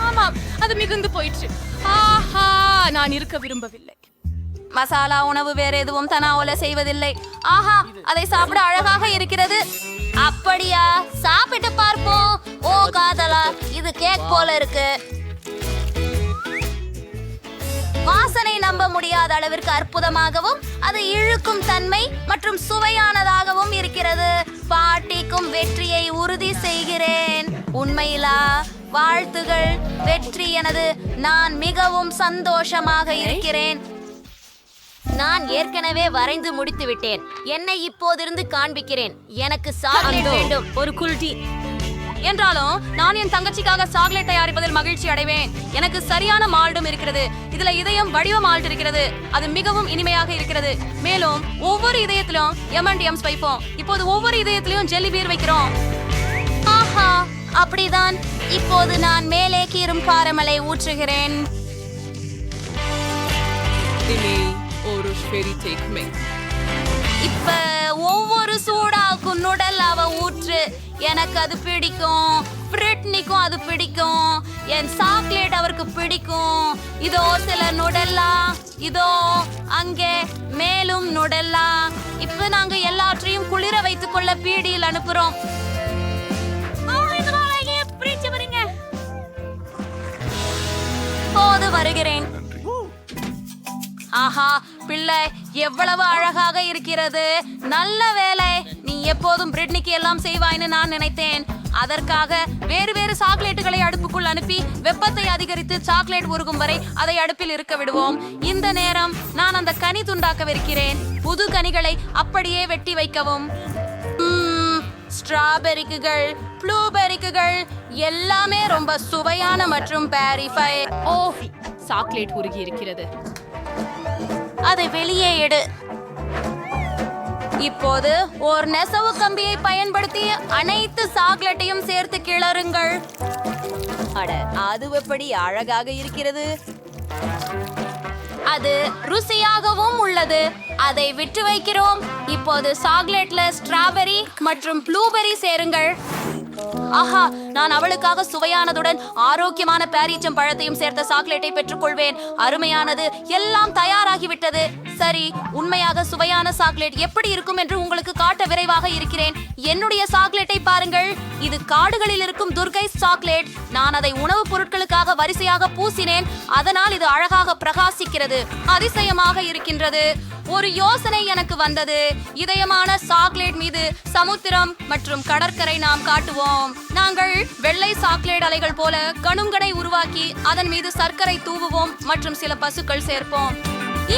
Speaker 2: ஆமாம், அது மிகுந்து போயிற்று. ஆஹா, நான் இருக்க விரும்பவில்லை. மசாலா உணவு வேற எதுவும் தனாவோல செய்வதில்லை. ஆஹா, அதை சாப்பிட அழகாக இருக்கிறது. அப்படியா? சாப்பிட்டு பார்ப்போம். ஓ காதலா, இது கேக் போல இருக்கு. வாசனை நம்ப முடியாத அளவிற்கு அற்புதமாகவும் அது இழுக்கும் தன்மை மற்றும் சுவையானதாகவும் இருக்கிறது. பாட்டிக்கும் வெற்றியை உறுதி செய்கிறேன். உண்மையிலா? வாழ்த்துகள், வெற்றி எனது. நான் மிகவும் சந்தோஷமாக இருக்கிறேன். நான் ஏற்கனவே வரைந்து முடித்து விட்டேன். என்னை இப்போதிருந்து காண்பிக்கிறேன். எனக்கு சாக்லேட் வேண்டும். ஒரு குல்டி என்றாலும் நான் என் தங்கச்சிக்காக சாக்லேட் தயாரிப்பதில் மகிழ்ச்சி அடைவேன். எனக்கு சரியான மால்டும் இருக்கிறது. இதுல இதயம் வடிவ மால்ட் இருக்கிறது. அது மிகவும் இனிமையாக இருக்கிறது. மேலும் ஒவ்வொரு இதயத்திலும் M&M's வைப்போம். இப்போது ஒவ்வொரு இதயத்திலும் ஜெல்லி பீர் வைக்கிறோம். ஆஹா, அப்படிதான். இப்போது நான் மேலே கீரும் காரமலை ஊற்றுகிறேன். இப்ப ஒவ்வொரு சூடாக்கும் நுடல் அவ ஊற்று. எனக்கு அது பிடிக்கும். பிரிட்னிக்கும் அது பிடிக்கும். என் சாக்லேட் அவருக்கு பிடிக்கும். இதோ சில நுடல்லா. இதோ அங்கே மேலும் நுடல்லா. இப்ப நாங்க எல்லாற்றையும் குளிர வைத்துக் கொள்ள பீடியில் அனுப்புறோம். போது வருகிறேன். ஆஹா, பிள்ளை எவ்வளவு அழகாக இருக்கிறது. நல்ல வேலை. நீ எப்போதும் பிரிட்னிக்கு எல்லாம் செய்வாய்னு நான் நினைத்தேன். அதற்காக வேறு வேறு சாக்லேட்டுகளை அடுப்புக்குள் அனுப்பி வெப்பத்தை அதிகரித்து சாக்லேட் உருகும் வரை அதை அடுப்பில் இருக்க விடுவோம். இந்த நேரம் நான் அந்த கனி துண்டாக்கவிருக்கிறேன். புது கனிகளை அப்படியே வெட்டி வைக்கவும். ஸ்ட்ராபெரிக்குகள், ப்ளூபெரிக்குகள் எல்லாமே ரொம்ப சுவையான மற்றும் பேரிஃபை. ஓ, சாக்லேட் உருகி இருக்கிறது. அதை வெளியே எடு. இப்போது ஒரு நெசவு கம்பியை பயன்படுத்தி அனைத்து சாக்லேட்டையும் சேர்த்து கிளறுங்கள். அட, அது எப்படி அழகாக இருக்கிறது. அது ருசியாகவும் உள்ளது. அதை விட்டு வைக்கிறோம். இப்போது சாக்லேட்ல ஸ்ட்ராபெரி மற்றும் ப்ளூபெரி சேருங்கள். ஆஹா, நான் அவளுக்காக சுவையானதுடன் ஆரோக்கியமான பேரீச்சம் பழத்தையும் சேர்த்த சாக்லேட்டை பெற்றுக்கொள்வேன். அருமையானது. எல்லாம் தயாராகிவிட்டது. சரி, உண்மையாக சுவையான சாக்லேட் எப்படி இருக்கும் என்று உங்களுக்கு காட்ட விரைவாக இருக்கிறேன். என்னுடைய சாக்லேட்டை பாருங்கள். இது காடுகளில் இருக்கும் துர்கை சாக்லேட். நான் அதை உணவுப் பொருட்களுக்காக வரிசையாக பூசினேன். அதனால் இது அழகாக பிரகாசிக்கிறது. அதிசயமாக இருக்கின்றது. ஒரு யோசனை எனக்கு வந்தது. இதயமான சாக்லேட் மீது சமுத்திரம் மற்றும் கடற்கரை நாம் காட்டுவோம். நாங்கள் வெள்ளை சாக்லேட் அலைகள் போல கணுங்கனை உருவாக்கி அதன் மீது சர்க்கரை தூவுவோம் மற்றும் சில பசுக்கள் சேர்ப்போம்.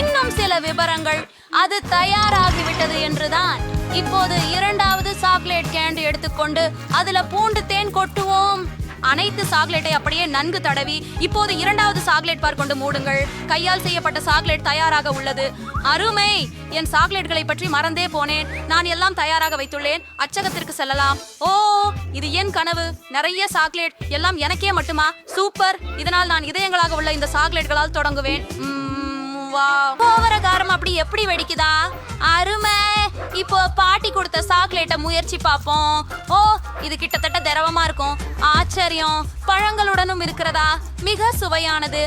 Speaker 2: இன்னும் சில விவரங்கள். அது தயாராகிவிட்டது என்றுதான். இப்போது இரண்டாவது சாக்லேட் கேண்டு எடுத்துக்கொண்டு அதுல பூண்டு தேன் கொட்டுவோம். அனைத்து சாக்லேட்டை அப்படியே நன்கு தடவி இப்போது இரண்டாவது சாக்லேட் பார் கொண்டு மூடுங்கள். கையால் செய்யப்பட்ட சாக்லேட் தயாராக உள்ளது. அருமை. என் சாக்லேட்களை பற்றி மறந்தே போனேன். நான் எல்லாம் தயாராக வைத்துள்ளேன். அச்சகத்திற்கு செல்லலாம். ஓ, இது என் கனவு. நிறைய சாக்லேட். எல்லாம் எனக்கே மட்டுமா? சூப்பர். இதனால் நான் இதயங்களாக உள்ள இந்த சாக்லேட்களால் தொடங்குவேன். கோவரகாரம் அப்படி எப்படி வெடிக்குதா? அருமை. இப்போ பாட்டி கொடுத்த சாக்லேட்டை முயற்சி பார்ப்போம். ஓ, இது கிட்டத்தட்ட திரவமா இருக்கும். ஆச்சரியம். பழங்களுடனும் இருக்கிறதா? மிக சுவையானது.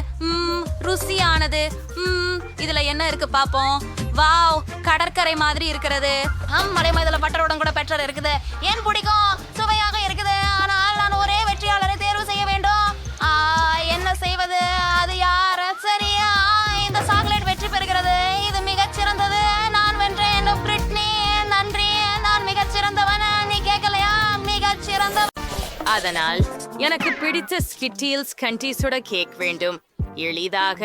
Speaker 2: ருசியானது. இதுல என்ன இருக்கு பாப்போம். வாவ், கடற்கரை மாதிரி இருக்கிறது. மலைமதுல பட்டருடன் கூட பெற்றர் இருக்குது. ஏன் பிடிக்கும்? சுவையாக இருக்குது. ஆனால் நான் ஒரே வெற்றியாளரை தேர்வு செய்ய வேண்டும். என்ன செய்வது? அது யார்? சரியா, இந்த சாக்லேட் வெற்றி பெறுகிறது. இது மிகச் சிறந்தது. நான் வென்றேன். பிரிட்னி, நன்றி. நான் மிகச் சிறந்தவன். நீ கேட்கலையா? மிகச் சிறந்தவன்.
Speaker 8: அதனால் எனக்கு பிடித்த ஸ்கிட்டில்ஸ் கண்டீஸோட கேக் வேண்டும். எளிதாக.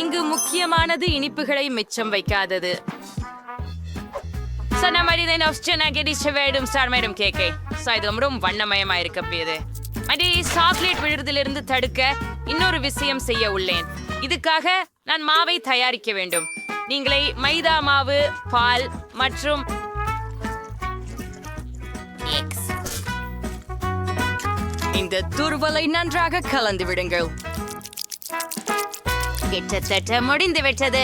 Speaker 8: இங்கு முக்கியமானது இனிப்புகளை மிச்சம் வைக்காதது. கேக்கை இது ரொம்ப வண்ணமயமா இருக்கப்பேது. சாக்லேட் விழுறதிலிருந்து தடுக்க இன்னொரு விஷயம் செய்ய உள்ளேன். இதுக்காக நான் மாவை தயாரிக்க வேண்டும். நீங்களே மைதா மாவு, பால் மற்றும் இந்த துருவலை நன்றாக கலந்து விடுங்கள். கிட்டத்தட்ட முடிந்து விட்டது.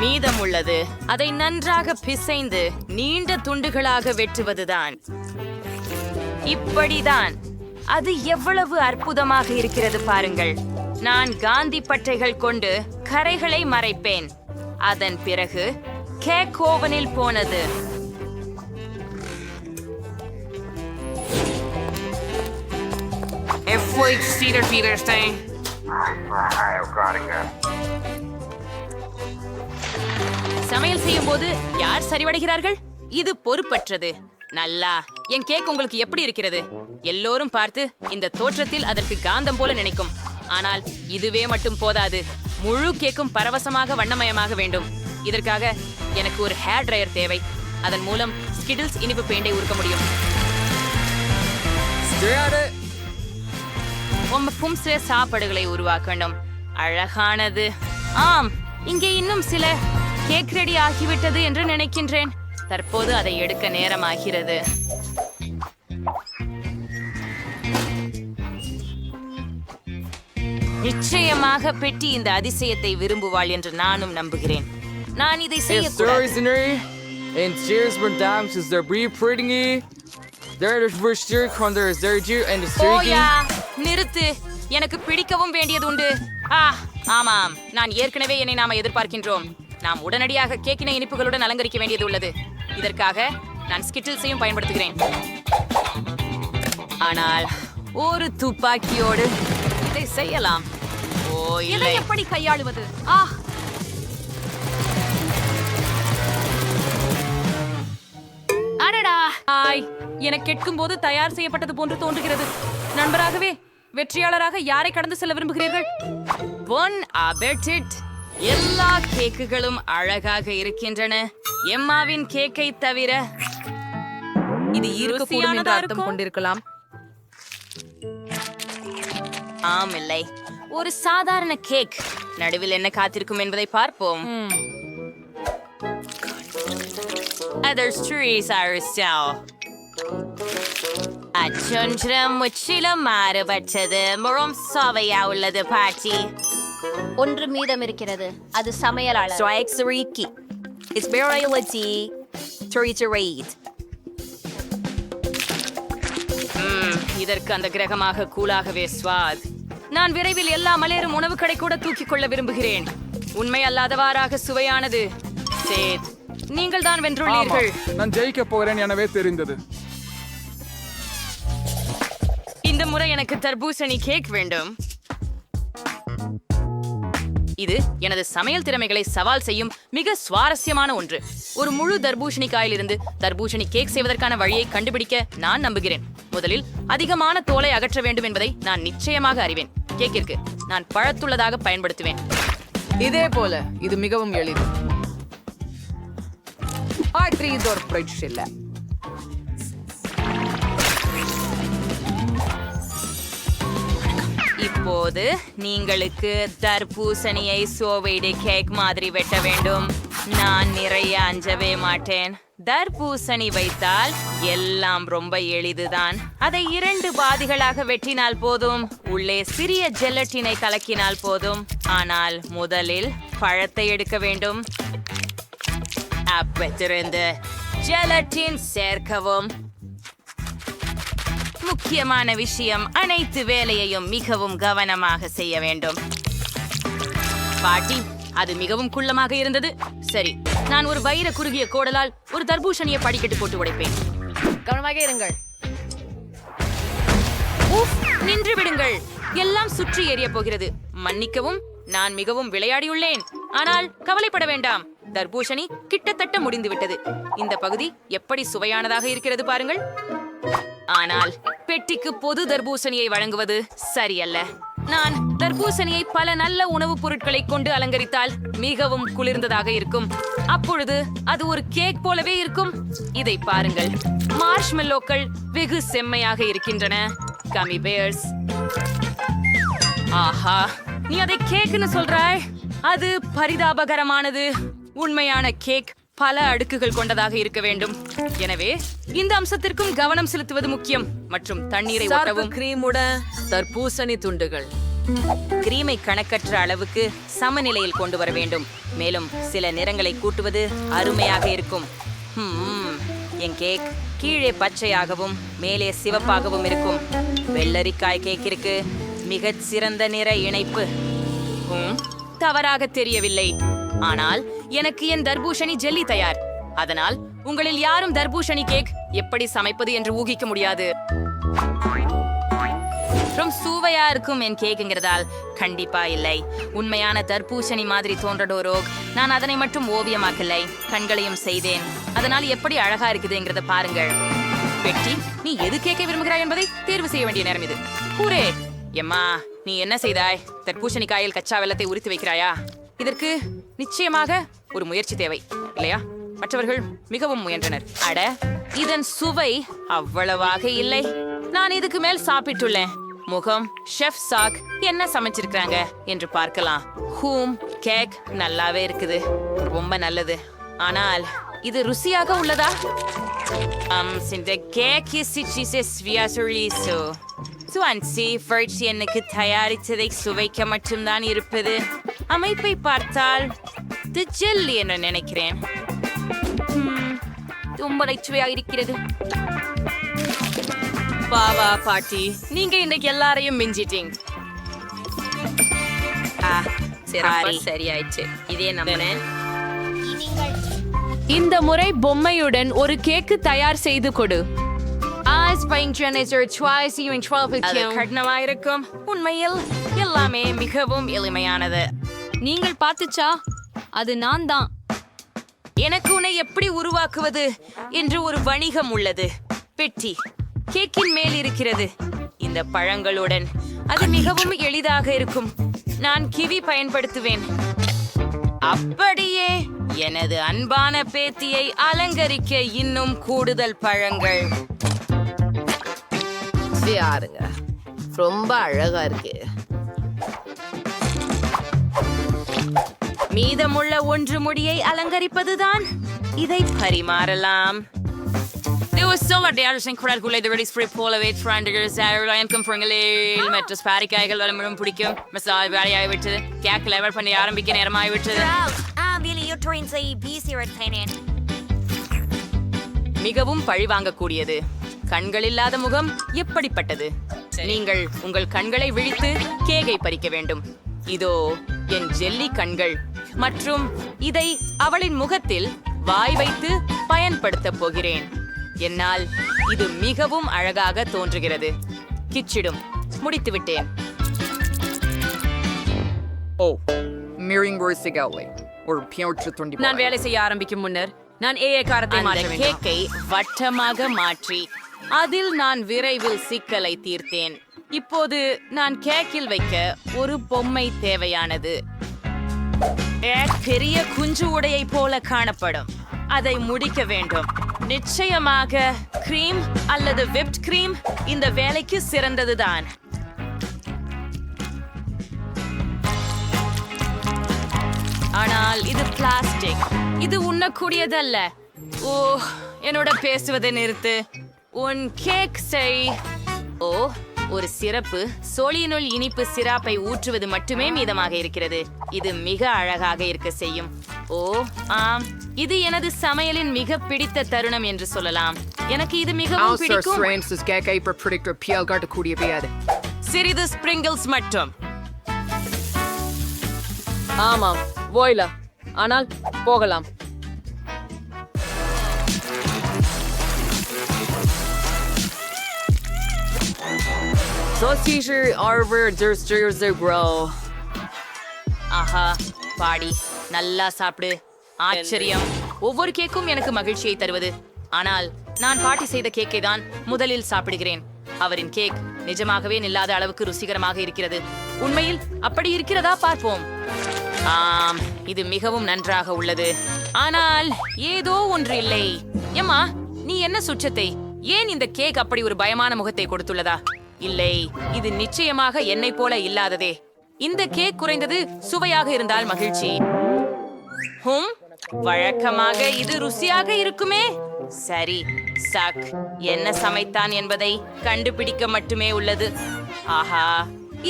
Speaker 8: மீதம் உள்ளது. அதை நன்றாக பிசைந்து நீண்ட துண்டுகளாக வெட்டுவதுதான். இப்படிதான். அது எவ்வளவு அற்புதமாக இருக்கிறது பாருங்கள். நான் காந்தி பட்டைகள் கொண்டு கரைகளை மறைப்பேன். அதன் பிறகு கேக் ஓவனில் போனது. சமையல் செய்யும் போது யார் சரிவடைகிறார்கள்? இது பொறுப்பற்றது. நல்லா. என் கேக் உங்களுக்கு எப்படி இருக்கிறது? எல்லோரும் பார்த்து இந்த தோற்றத்தில் அதற்கு காந்தம் போல நினைக்கும். ஆனால் இதுவே மட்டும் போதாது. முழு கேக்கும் பரவசமாக வண்ணமயமாக வேண்டும். இதற்காக எனக்கு ஒரு ஹேர் ட்ரையர் தேவை. அதன் மூலம் ஸ்கிட்டில்ஸ் இனிப்பு பெயிண்டை உருக்க முடியும். சில சாப்பாடுகளை உருவாக்கணும். அழகானது. ஆம், இங்கே இன்னும் சில கேக் ரெடி ஆகிவிட்டது என்று நினைக்கின்றேன். தற்போது அதை எடுக்க நேரமாகிறது. நிச்சயமாக பெட்டி இந்த அதிசயத்தை விரும்புவாள் என்று நானும் நம்புகிறேன். நான் இதை செய்யக்கூடாது. நிறுத்து. எனக்கு பிடிக்கவும் வேண்டியது உண்டு. ஆமாம், நான் ஏற்கனவே என்னை நாம எதிர்பார்க்கின்றோம். நாம் உடனடியாக கேக்கின இனிப்புகளுடன் அலங்கரிக்க வேண்டியது உள்ளது. இதற்காக நான் ஸ்கிட்டில்ஸையும் பயன்படுத்துகிறேன். ஆனால் ஒரு துப்பாக்கியோடு இதை செய்யலாம். ஓ, இதை எப்படி கையாளுவது? அடடா! எனக்கு கேட்கும் போது தயார் செய்யப்பட்டது போன்று தோன்றுகிறது. நண்பராகவே வெற்றியாளராக யாரை கடந்து செல்ல விரும்புகிறீர்கள்? எல்லா கேக்குகளும் அழகாக இருக்கின்றன. எம்மாவின் கேக்கை தவிர. இது இருக்கக்கூடும் என்ற அர்த்தம் கொண்டிருக்கலாம். ஆம், இல்லை. ஒரு சாதாரண கேக். நடுவில் என்ன காத்திருக்கும் என்பதை பார்ப்போம். முற்றிலும் மாறுபட்டது. முறம் சுவையா உள்ளது பாட்டி.
Speaker 5: ஒன்று மீதம் இருக்கிறது. அது சமையலாளர்.
Speaker 8: இதற்கு அந்த கிரகமாக கூலாகவே ஸ்வாத். நான் விரைவில் எல்லா மலையரும் உணவு கடை கூட தூக்கிக் கொள்ள விரும்புகிறேன். உண்மை அல்லாதவாறாக சுவையானது. சேத், நீங்கள் தான் வென்றுள்ளீர்கள்.
Speaker 9: நான் ஜெயிக்க போகிறேன் எனவே தெரிந்தது.
Speaker 8: இந்த முறை எனக்கு தர்பூசணி கேக் வேண்டும். இது எனது சமையல் திறமைகளை சவால் செய்யும் மிக சுவாரஸ்யமான ஒன்று. ஒரு முழு தர்பூசணி காயிலிருந்து தர்பூசணி கேக் செய்வதற்கான வழியை கண்டுபிடிக்க நான் நம்புகிறேன். முதலில் அதிகமான தோலை அகற்ற வேண்டும் என்பதை நான் நிச்சயமாக அறிவேன். கேக்கிற்கு நான் பழத்துள்ளதாக பயன்படுத்துவேன்.
Speaker 7: இதே போல இது மிகவும் எளிது.
Speaker 8: இப்போது நீங்களுக்கு தர்பூசணியை சோவைடு கேக் மாதிரி வெட்ட வேண்டும். நான் நிறைய அஞ்சவே மாட்டேன். தர்பூசணி வைத்தால் எல்லாம் ரொம்ப எளிதுதான். அதை 2 பாதிகளாக வெட்டினால் போதும். உள்ளே சிறிய ஜெலட்டினை கலக்கினால் போதும். ஆனால் முதலில் பழத்தை எடுக்க வேண்டும். அப்பத்திலிருந்து ஜெலட்டின் சேர்க்கவும். முக்கியமான விஷயம், அனைத்து வேலையையும் மிகவும் கவனமாக செய்ய வேண்டும். பாட்டி, அது மிகவும் குள்ளமாக இருந்தது. சரி, நான் ஒரு வைர குறுகிய கோடலால் ஒரு தர்பூசணியை படிக்கட்டு போட்டு உடைப்பேன்.
Speaker 7: கவனமாக இருங்கள்.
Speaker 8: உஃப், நின்று விடுங்கள். எல்லாம் சுற்றி எரிய போகிறது. மன்னிக்கவும், நான் மிகவும் விளையாடியுள்ளேன். ஆனால் கவலைப்பட வேண்டாம், தர்பூசணி கிட்டத்தட்ட முடிந்துவிட்டது. இந்த பகுதி எப்படி சுவையானதாக இருக்கிறது பாருங்கள். ஆனால் பெட்டிக்கு பொது தர்பூசணியை வழங்குவது சரியல்ல. நான் தர்பூசணியை பல நல்ல உணவுப் பொருட்களை கொண்டு அலங்கரித்தால் மிகவும் குளிர்ந்ததாக இருக்கும். அப்பொழுது அது ஒரு கேக் போலவே இருக்கும். இதை பாருங்கள், மார்ஷ்மெல்லோக்கள் வெகு செம்மையாக இருக்கின்றன. கமி பேர்ஸ். ஆஹா, நீ அதை கேக்னு சொல்றாய்? அது பரிதாபகரமானது. உண்மையான கேக் பல அடுக்குகள் கொண்டதாக இருக்க வேண்டும். எனவே இந்த அம்சத்திற்கும் கவனம் செலுத்துவது முக்கியம். மற்றும் தண்ணீரை ஊற்றவும்.
Speaker 7: கிரீமுடன் தர்பூசணி துண்டுகள்.
Speaker 8: கிரீமை கணக்கற்ற அளவுக்கு சமநிலையில் கொண்டு வர வேண்டும். மேலும் சில நிறங்களை கூட்டுவது அருமையாக இருக்கும். என் கேக் கீழே பச்சையாகவும் மேலே சிவப்பாகவும் இருக்கும். வெள்ளரிக்காய் கேக்கிற்கு மிகச் சிறந்த நிற இணைப்பு. தவறாக தெரியவில்லை. ஆனால் எனக்கு என் தர்பூசணி ஜெல்லி தயார். அதனால் உங்களில் யாரும் தர்பூசணி கேக் எப்படி சமைப்பது என்று ஊகிக்க முடியாது. ரொம்ப சுவையா இருக்கும் என் கேக்குங்கிறதால் கண்டிப்பா இல்லை. உண்மையான தர்பூசணி மாதிரி தோன்றடோரோக். நான் அதனை மட்டும் ஓவியமாக்கலை, கண்களையும் செய்தேன். அதனால் எப்படி அழகா இருக்குதுங்கிறத பாருங்கள். பெட்டி, நீ எது கேட்க விரும்புகிறாய் என்பதை தேர்வு செய்ய வேண்டிய நேரம் இது. கூரே, எம்மா, நீ என்ன செய்தாய்? தர்பூசணி காயில் கச்சா வெல்லத்தை உரித்து வைக்கிறாயா? இதற்கு நிச்சயமாக ஒரு முயற்சி தேவை, இல்லையா? மற்றவர்கள் மிகவும் முயன்றனர். அட, இதன் சுவை அவ்வளவாக இல்லை. நான் இதுக்கு மேல் சாப்பிட்டுள்ளேன். முகம் ஷெஃப் சாக் என்ன சமைச்சிருக்காங்க என்று பார்க்கலாம். கேக் நல்லாவே இருக்குது, ரொம்ப நல்லது. ஆனால் இது ருசியாக உள்ளதா? இந்த கேக் எனக்கு தயாரித்ததை சுவைக்க மட்டும்தான் இருப்பது. அமைப்பை பார்த்தால் ஜெல்லி என்று நினைக்கிறேன். ரொம்ப நச்சுவையாக இருக்கிறது. பாவா பாட்டி, நீங்க இன்னைக்கு எல்லாரையும் மிஞ்சிட்டீங்க. சரியாயிடுச்சு. இதே நம்பினேன். இந்த முறை பொம்மையுடன் ஒரு கேக்கு தயார் செய்து கொடு. கடினமாயிருக்கும். உண்மையில் எல்லாமே மிகவும் எளிமையானது.
Speaker 2: நீங்கள் பார்த்துச்சா? அது நான் தான்.
Speaker 8: எனக்கு உன்னை எப்படி உருவாக்குவது என்று ஒரு வணிகம் உள்ளது. பெட்டி கேக்கின் மேல் இருக்கிறது. இந்த பழங்களுடன் அது மிகவும் எளிதாக இருக்கும். நான் கிவி பயன்படுத்துவேன். அப்படியே எனது அன்பான பேத்தியை அலங்கரிக்க இன்னும் கூடுதல் பழங்கள்.
Speaker 7: யாருங்க, ரொம்ப அழகா இருக்கு.
Speaker 8: மீதமுள்ள 1 முடியை அலங்கரிப்பதுதான். இதை பரிமாறலாம். Det var så var det som kväll skulle det really spree på lite franders där jag kom från el med att sparka jag eller med pidikum med så var jag vet det jag lever på när jag börjar närma mig vet det
Speaker 6: Vill you train say busy retaining
Speaker 8: மிகவும் பழிவாங்கக்கூடியது. கண்கள் இல்லாத முகம் எப்படிப்பட்டது? நீங்கள் உங்கள் கண்களை விழித்து கேக்கை பறிக்க வேண்டும். இதோ என் ஜெல்லி கண்கள். மற்றும் இதை அவளின் முகத்தில் வாய் வைத்து பயன்படுத்த போகிறேன். என்னால் இது மிகவும் அழகாக தோன்றுகிறது. கிச்சிடும். முடித்து விட்டேன். நான் வேலை செய்ய ஆரம்பிக்கும் முன்னர் நான் ஏகாரத்தை மாற்ற வேண்டும். கேக்கை வட்டமாக மாற்றி அதில் நான் விரைவில் சிக்கலை தீர்த்தேன். இப்போது நான் கேக்கில் வைக்க ஒரு பொம்மை தேவையானது. பெரிய குஞ்சு உடையை போல காணப்படும். அதை முடிக்க வேண்டும். நிச்சயமாக கிரீம் அல்லது விப்ட் கிரீம் இந்த வேலைக்கு சிறந்ததுதான். ஆனால் இது பிளாஸ்டிக். இது உண்ணக்கூடியதல்ல. ஓ, என்னோட பேசுவதை நிறுத்து. உன் கேக் செய். ஓ, ஒரு சிறப்பு சோழியினுள் இனிப்பு சிராப்பை ஊற்றுவது மட்டுமே மீதமாக இருக்கிறது. இது மிக அழகாக இருக்க செய்யும். ஓ ஆம், இது எனது சமையலின் மிக பிடித்த தருணம் என்று சொல்லலாம். எனக்கு இது மிகவும் பிடிக்கும். சிறிது ஸ்பிரிங்கிள்ஸ் மட்டும்.
Speaker 7: ஆமாம், ஓய்லா. ஆனால் போகலாம்.
Speaker 8: ஆஹா, பாடி நல்லா சாப்பிடு. ஆச்சரியம். ஒவ்வொரு கேக்கும் எனக்கு மகிழ்ச்சியை தருவது. ஆனால் நான் பாட்டி செய்த கேக்கை தான் முதலில் சாப்பிடுகிறேன். அவரின் கேக் நிஜமாகவே நில்லாத அளவுக்கு ருசிகரமாக இருக்கிறது. உண்மையில் அப்படி இருக்கிறதா பார்ப்போம். ஆம், இது மிகவும் நன்றாக உள்ளது. ஆனால் ஏதோ ஒன்று இல்லை. எம்மா, நீ என்ன சுற்றத்தை? ஏன் இந்த கேக் அப்படி ஒரு பயமான முகத்தை கொடுத்துள்ளதா? இல்லை, இது நிச்சயமாக என்னை போல இல்லாததே. இந்த கேக் குறைந்தது சுவையாக இருந்தால் மகிழ்ச்சி. வழக்கமாக இது ருசியாக இருக்குமே. சரி, சக் என்ன சமைத்தான் என்பதை கண்டுபிடிக்க மட்டுமே உள்ளது. ஆஹா,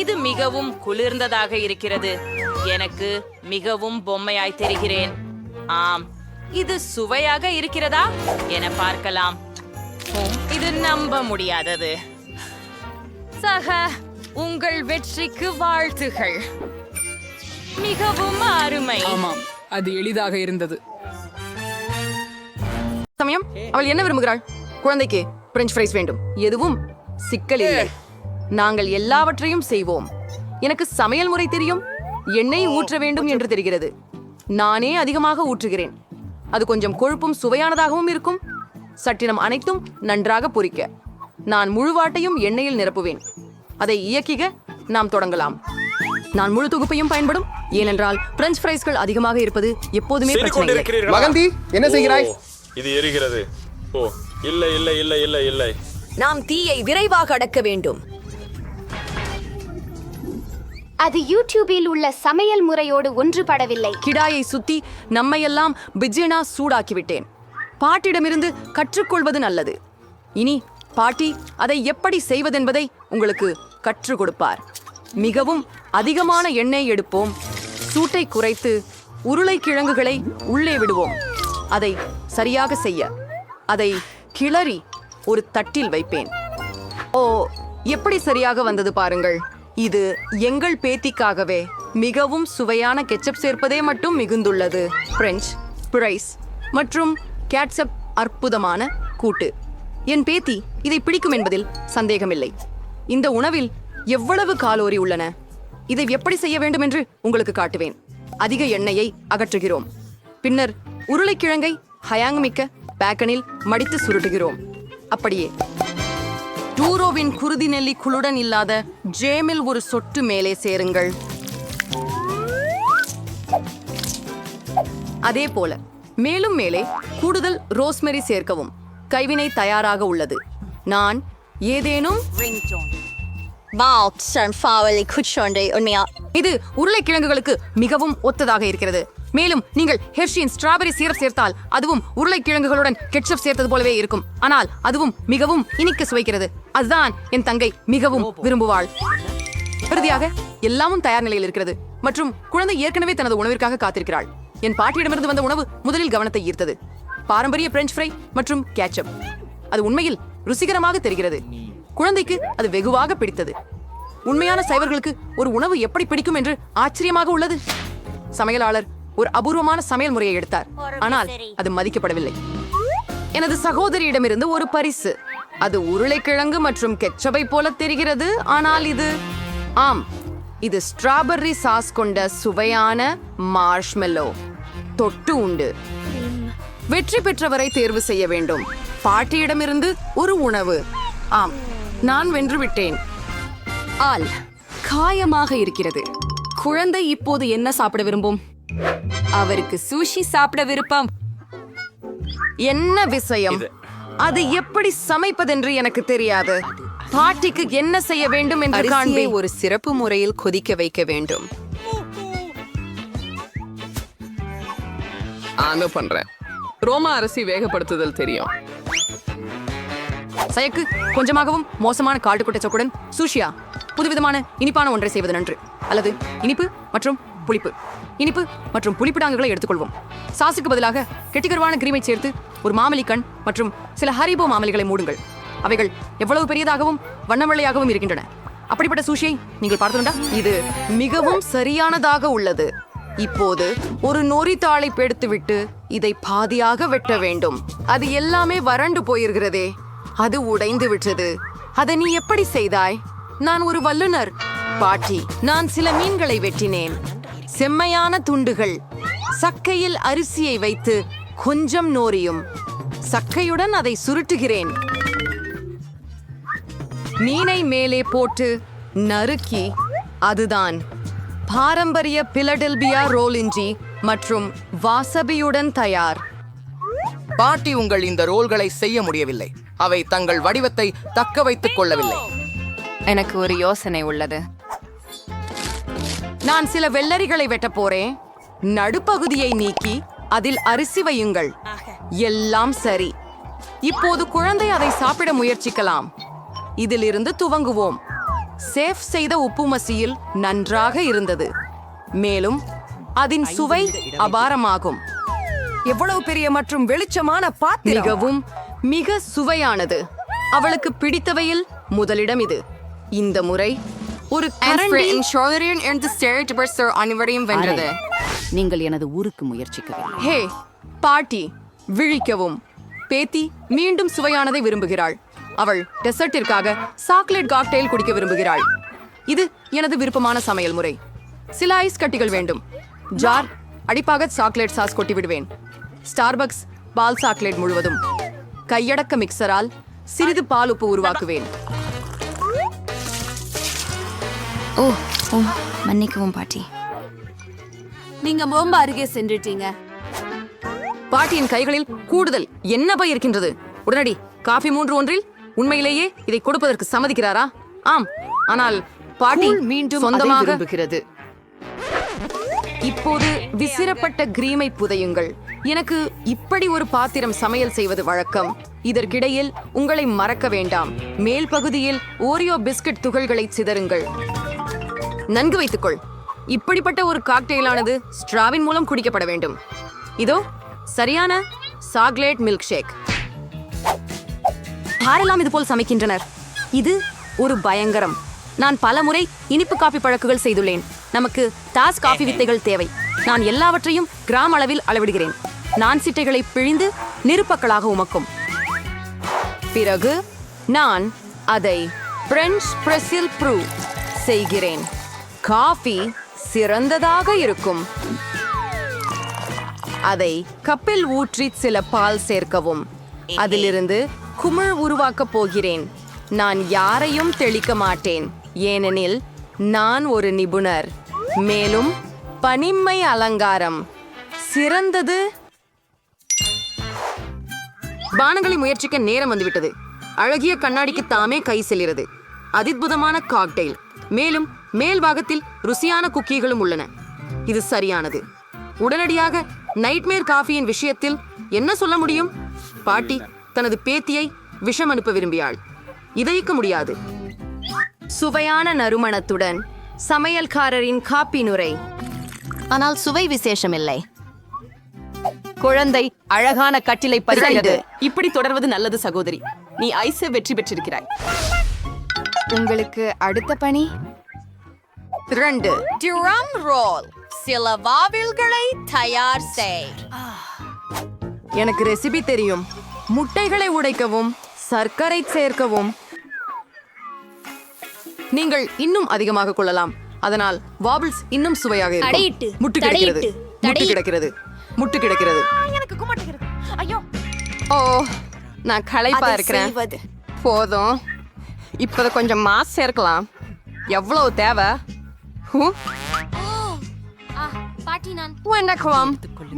Speaker 8: இது மிகவும் குளிர்ந்ததாக இருக்கிறது. எனக்கு மிகவும் பொம்மையாய் தெரிகிறேன். ஆம், இது சுவையாக இருக்கிறதா என பார்க்கலாம். இது நம்ப முடியாதது. சக, உங்கள் வெற்றிக்கு வாழ்த்துகள். மிகவும் அருமை.
Speaker 9: ஆமாம், அது எளிதாக இருந்தது.
Speaker 7: சமயம் அவள் என்ன விரும்புகிறாள்? குழந்தைக்கு பிரெஞ்ச் ஃப்ரைஸ் வேண்டும். எதுவும் சிக்கல் இல்லை. நாங்கள் எல்லாவற்றையும் செய்வோம். எனக்கு சமையல் முறை தெரியும். எண்ணெய் ஊற்ற வேண்டும் என்று தெரிகிறது. நானே அதிகமாக ஊற்றுகிறேன். அது கொஞ்சம் கொழுப்பும் சுவையானதாகவும் இருக்கும். சட்டினம் அனைத்தும் நன்றாக பொரிக்க நான் முழுவாட்டையும் எண்ணெயில் நிரப்புவேன். அதை இயக்கிக நாம் தொடங்கலாம். நான் முழு தொகுப்பையும் பயன்படும். ஏனென்றால் பிரெஞ்ச் ஃப்ரைஸ்கள் அதிகமாக இருப்பது எப்போதுமே பிரச்சனை.
Speaker 11: மகந்தி, என்ன செய்கிறாய்?
Speaker 10: இது எரிகிறது. ஓ, இல்லை இல்லை இல்லை இல்லை இல்லை.
Speaker 7: நாம் தீயை விரைவாக அடக்க வேண்டும்.
Speaker 6: அது யூடியூபில் உள்ள சமையல் முறையோடு ஒன்றுபடவில்லை.
Speaker 7: கிடாயை சுத்தி நம்மையெல்லாம் பிஜினா சூடாக்கிவிட்டேன். பாட்டிடமிருந்து கற்றுக்கொள்வது நல்லது. இனி பாட்டி அதை எப்படி செய்வதென்பதை உங்களுக்கு கற்றுக் கொடுப்பார். மிகவும் அதிகமான எண்ணெய் எடுப்போம். சூட்டை குறைத்து உருளைக்கிழங்குகளை உள்ளே விடுவோம். அதை சரியாக செய்ய அதை கிளறி ஒரு தட்டில் வைப்பேன். ஓ, எப்படி சரியாக வந்தது பாருங்கள். இது எங்கள் பேத்திக்காகவே மிகவும் சுவையான கெச்சப் சேர்ப்பதே மட்டும் மிகுந்துள்ளது. பிரெஞ்ச் ஃப்ரைஸ் மற்றும் கேட்சப் அற்புதமான கூட்டு. என் பேத்தி இதை பிடிக்கும் என்பதில் சந்தேகமில்லை. இந்த உணவில் எவ்வளவு காலோரி உள்ளன, இதை எப்படி செய்ய வேண்டும் என்று உங்களுக்கு காட்டுவேன். அதிக எண்ணெயை அகற்றுகிறோம். பின்னர் உருளைக்கிழங்கை ஹயாங்மிக்க பேக்கனில் மடித்து சுருட்டுகிறோம். அப்படியே டூரோவின் குருதி நெல்லி குளுடன் இல்லாத ஜேமில் ஒரு சொட்டு மேலே சேருங்கள். அதே போல மேலும் மேலே கூடுதல் ரோஸ்மெரி சேர்க்கவும். கைவினை தயாராக உள்ளது. நான் ஏதேனும் இது உருளைக்கிழங்குகளுக்கு மிகவும் ஒத்ததாக இருக்கிறது. மேலும் நீங்கள் ஹெர்ஷியின் ஸ்ட்ராபெரி சீரப் சேர்த்தால் அதுவும் உருளைக்கிழங்குகளுடன் கெட்சப் சேர்த்தது போலவே இருக்கும். ஆனால் அதுவும் மிகவும் இனிக்க சுவைக்கிறது. அதுதான் என் தங்கை மிகவும் விரும்புவாள். இறுதியாக எல்லாமும் தயார் நிலையில் இருக்கிறது மற்றும் குழந்தை ஏற்கனவே தனது உணவிற்காக காத்திருக்கிறாள். என் பாட்டியிடமிருந்து வந்த உணவு முதலில் கவனத்தை ஈர்த்தது. பாரம்பரிய பிரெஞ்ச் ஃப்ரை மற்றும் கேட்சப். அது உண்மையில் ருசிகரமாக தெரிகிறது. குழந்தைக்கு அது வெகுவாக பிடித்தது. உண்மையான சைவர்களுக்கு ஒரு உணவு எப்படி பிடிக்கும் என்று ஆச்சரியமாக உள்ளது. சமையலாளர் ஒரு அபூர்வமான சமையல் முறையை எடுத்தார். ஆனால் அது மதிக்கப்படவில்லை. எனது சகோதரியிடமிருந்து ஒரு பரிசு. அது உருளைக்கிழங்கு மற்றும் கெச்சப்பை போல தெரிகிறது. ஆனால் இது ஸ்ட்ராபெர்ரி சாஸ் கொண்ட சுவையான மார்ஷ்மெல்லோ. தொட்டு உண்டு. வெற்றி பெற்றவரை தேர்வு செய்ய வேண்டும். பாட்டியிடமிருந்து ஒரு உணவு. ஆம், நான் வென்று விட்டேன். ஆல் காயமாக இருக்கிறது. குழந்தை இப்போது என்ன சாப்பிட விரும்பும்? அவருக்கு சூஷி சாப்பிட விருப்பம். என்ன விஷயம்? அது எப்படி சமைப்பதென்று எனக்கு தெரியாது. பாட்டிக்கு என்ன செய்ய வேண்டும் என்று காண்பி. ஒரு சிறப்பு முறையில் கொதிக்க வைக்க வேண்டும்.
Speaker 11: பண்றேன்.
Speaker 9: ரோமா அரிசி வேகப்படுத்துதல் தெரியும்.
Speaker 7: சயக்கு கொஞ்சமாகவும் மோசமான காட்டுக்குட்டை சொக்குடன் சூஷியா புதுவிதமான இனிப்பான ஒன்றை செய்வது நன்று. அல்லது இனிப்பு மற்றும் புளிப்பு. இனிப்பு மற்றும் புளிப்பிடாங்குகளை எடுத்துக்கொள்வோம். சாஸுக்கு பதிலாக கெட்டிகருவான கிரீமை சேர்த்து ஒரு மாமலி கண் மற்றும் சில ஹரிபோ மாமலிகளை மூடுங்கள். அவைகள் எவ்வளவு பெரியதாகவும் வண்ணவெள்ளையாகவும் இருக்கின்றன. அப்படிப்பட்ட சூஷியை நீங்கள் பார்த்துண்டா? இது மிகவும் சரியானதாக உள்ளது. இப்போது ஒரு நொறித்தாளை எடுத்துவிட்டு இதை பாதியாக வெட்ட வேண்டும். அது எல்லாமே வறண்டு போயிருக்கிறதே. அது உடைந்து விட்டது. அதை நீ எப்படி செய்தாய்? நான் ஒரு வல்லுனர் பாட்டி. நான் சில மீன்களை வெட்டினேன். செம்மையான துண்டுகள். சக்கையில் அரிசியை வைத்து கொஞ்சம் நோரியும் சக்கையுடன் அதை சுருட்டுகிறேன். மீனை மேலே போட்டு நறுக்கி அதுதான் பாரம்பரிய பிலடெல்பியா ரோல் இஞ்சி மற்றும் வாசபியுடன் தயார்.
Speaker 1: பாட்டி உங்கள் இந்த ரோல்களை செய்ய முடியவில்லை. அவை தங்கள் வடிவத்தை தக்க வைத்துக் கொள்ளவில்லை.
Speaker 7: எனக்கு ஒரு யோசனை உள்ளது. நான் சில வெள்ளரிகளை வெட்ட போறேன். நடுப்பகுதியை நீக்கி அதில் அரிசி வையுங்கள். எல்லாம் சரி. இப்போது குழந்தை அதை சாப்பிட முயற்சிக்கலாம். இதிலிருந்து துவங்குவோம். சேஃப் செய்த உப்பு மசியில் நன்றாக இருந்தது. மேலும் அதன் சுவை அபாரமாகும். எவ்வளவு பெரிய மற்றும் வெளிச்சமான பாத்திரம். மிகவும் மிக சுவையானது. அவளுக்கு பிடித்தவையில் முதலிடம் இது. இந்த முறை ஒரு அனைவரையும் வென்றது.
Speaker 8: நீங்கள் எனது ஊருக்கு முயற்சிக்க.
Speaker 7: ஹே பாட்டி, விழிக்கவும். பேத்தி மீண்டும் சுவையானதை விரும்புகிறாள். அவள் டெசர்ட்டிற்காக சாக்லேட் காக்டெயில் குடிக்க விரும்புகிறாள். இது எனது விருப்பமான சமையல் முறை. சில ஐஸ் கட்டிகள் வேண்டும். ஜார் அடிப்பாக சாக்லேட் சாஸ் கொட்டி விடுவேன். ஸ்டார்பக்ஸ் பால் சாக்லேட் முழுவதும். கையடக்க மிக்சரால் சிறிது பால் உப்பு உருவாக்குவேன்.
Speaker 3: ஓ ஓ மன்னிக்கவும் பாட்டி.
Speaker 2: நீங்க ரொம்ப அருகே சென்றுட்டீங்க.
Speaker 7: பாட்டியின் கைகளில் கூடுதல் என்ன பை இருக்கின்றது? உடனடி காஃபி 3-1 உண்மையிலேயே இதை கொடுப்பதற்கு சம்மதிக்கிறாரா? ஆம், ஆனால் பாட்டி மீண்டும் சொந்தமாக விரும்புகிறது. இப்போது விசிறப்பட்ட கிரீமை புதையுங்கள். எனக்கு இப்படி ஒரு பாத்திரம் சமையல் செய்வது வழக்கம். இதற்கிடையில் உங்களை மறக்க வேண்டாம். மேல் பகுதியில் ஓரியோ பிஸ்கட் துகள்களை சிதறுங்கள். நன்கு வைத்துக்கொள். இப்படிப்பட்ட ஒரு காக்டெயிலானது ஸ்ட்ராவின் மூலம் குடிக்கப்பட வேண்டும். இதோ சரியான சாக்லேட் மில்க் ஷேக். யாரெல்லாம் இது போல் சமைக்கின்றனர்? இது ஒரு பயங்கரம். நான் பல முறை இனிப்பு காபி பழக்குகள் செய்துள்ளேன். நமக்கு டாஸ் காஃபி வித்தைகள் தேவை. நான் எல்லாவற்றையும் கிராம் அளவில் அளவிடுகிறேன். நான் சிட்டைகளை பிழிந்து நிருப்பக்களாக உமக்கும். பிறகு நான் அதை பிரெஞ்ச் பிரசில் ப்ரூ செய்கிறேன். காஃபி சிறந்ததாக இருக்கும். அதை கப்பில் ஊற்றி சில பால் சேர்க்கவும். அதிலிருந்து குமிழ் உருவாக்கப் போகிறேன். நான் யாரையும் தெளிக்க மாட்டேன், ஏனெனில் நான் ஒரு நிபுணர். மேலும் பனிமை அலங்காரம் சிறந்தது. பானங்களை முயற்சிக்க நேரம் வந்துவிட்டது. அழகிய கண்ணாடிக்கு தாமே கை செல்கிறது. அதிபுதமான காக்டெயில். மேலும் மேல் பாகத்தில் ருசியான குக்கீகளும் உள்ளன. இது சரியானது. உடனடியாக நைட்மேர் காஃபியின் விஷயத்தில் என்ன சொல்ல முடியும்? பாட்டி தனது பேத்தியை விஷம் அனுப்ப விரும்பியாள். இதயிக்க முடியாது. சுவையான நறுமணத்துடன் சமையல்காரரின் காப்பி நுரை.
Speaker 3: ஆனால் சுவை விசேஷமில்லை.
Speaker 8: குழந்தை அழகான கட்டிலை பறிக்கிறது. இப்படி தொடர்வது நல்லது சகோதரி. நீ ஐஸை வெற்றி பெற்றிருக்கிறாய்.
Speaker 7: உங்களுக்கு அடுத்த பணி 2
Speaker 2: ட்ரம் ரோல். சில வாவில்களை தயார் செய்.
Speaker 7: எனக்கு ரெசிபி தெரியும். முட்டைகளை உடைக்கவும் சர்க்கரை சேர்க்கவும். நீங்கள் இன்னும் அதிகமாக கொள்ளலாம். அதனால் வாபிள்ஸ் இன்னும் சுவையாக இருக்கும். முட்டு கிடக்கிறது, முட்டு கிடக்கிறது, முட்டு கிடக்கிறது. ஓ, நான் களைப்பா இருக்கிறேன். போதும். இப்போது கொஞ்சம் மாஸ் சேர்க்கலாம். எவ்வளவு தேவை? வணக்கம்.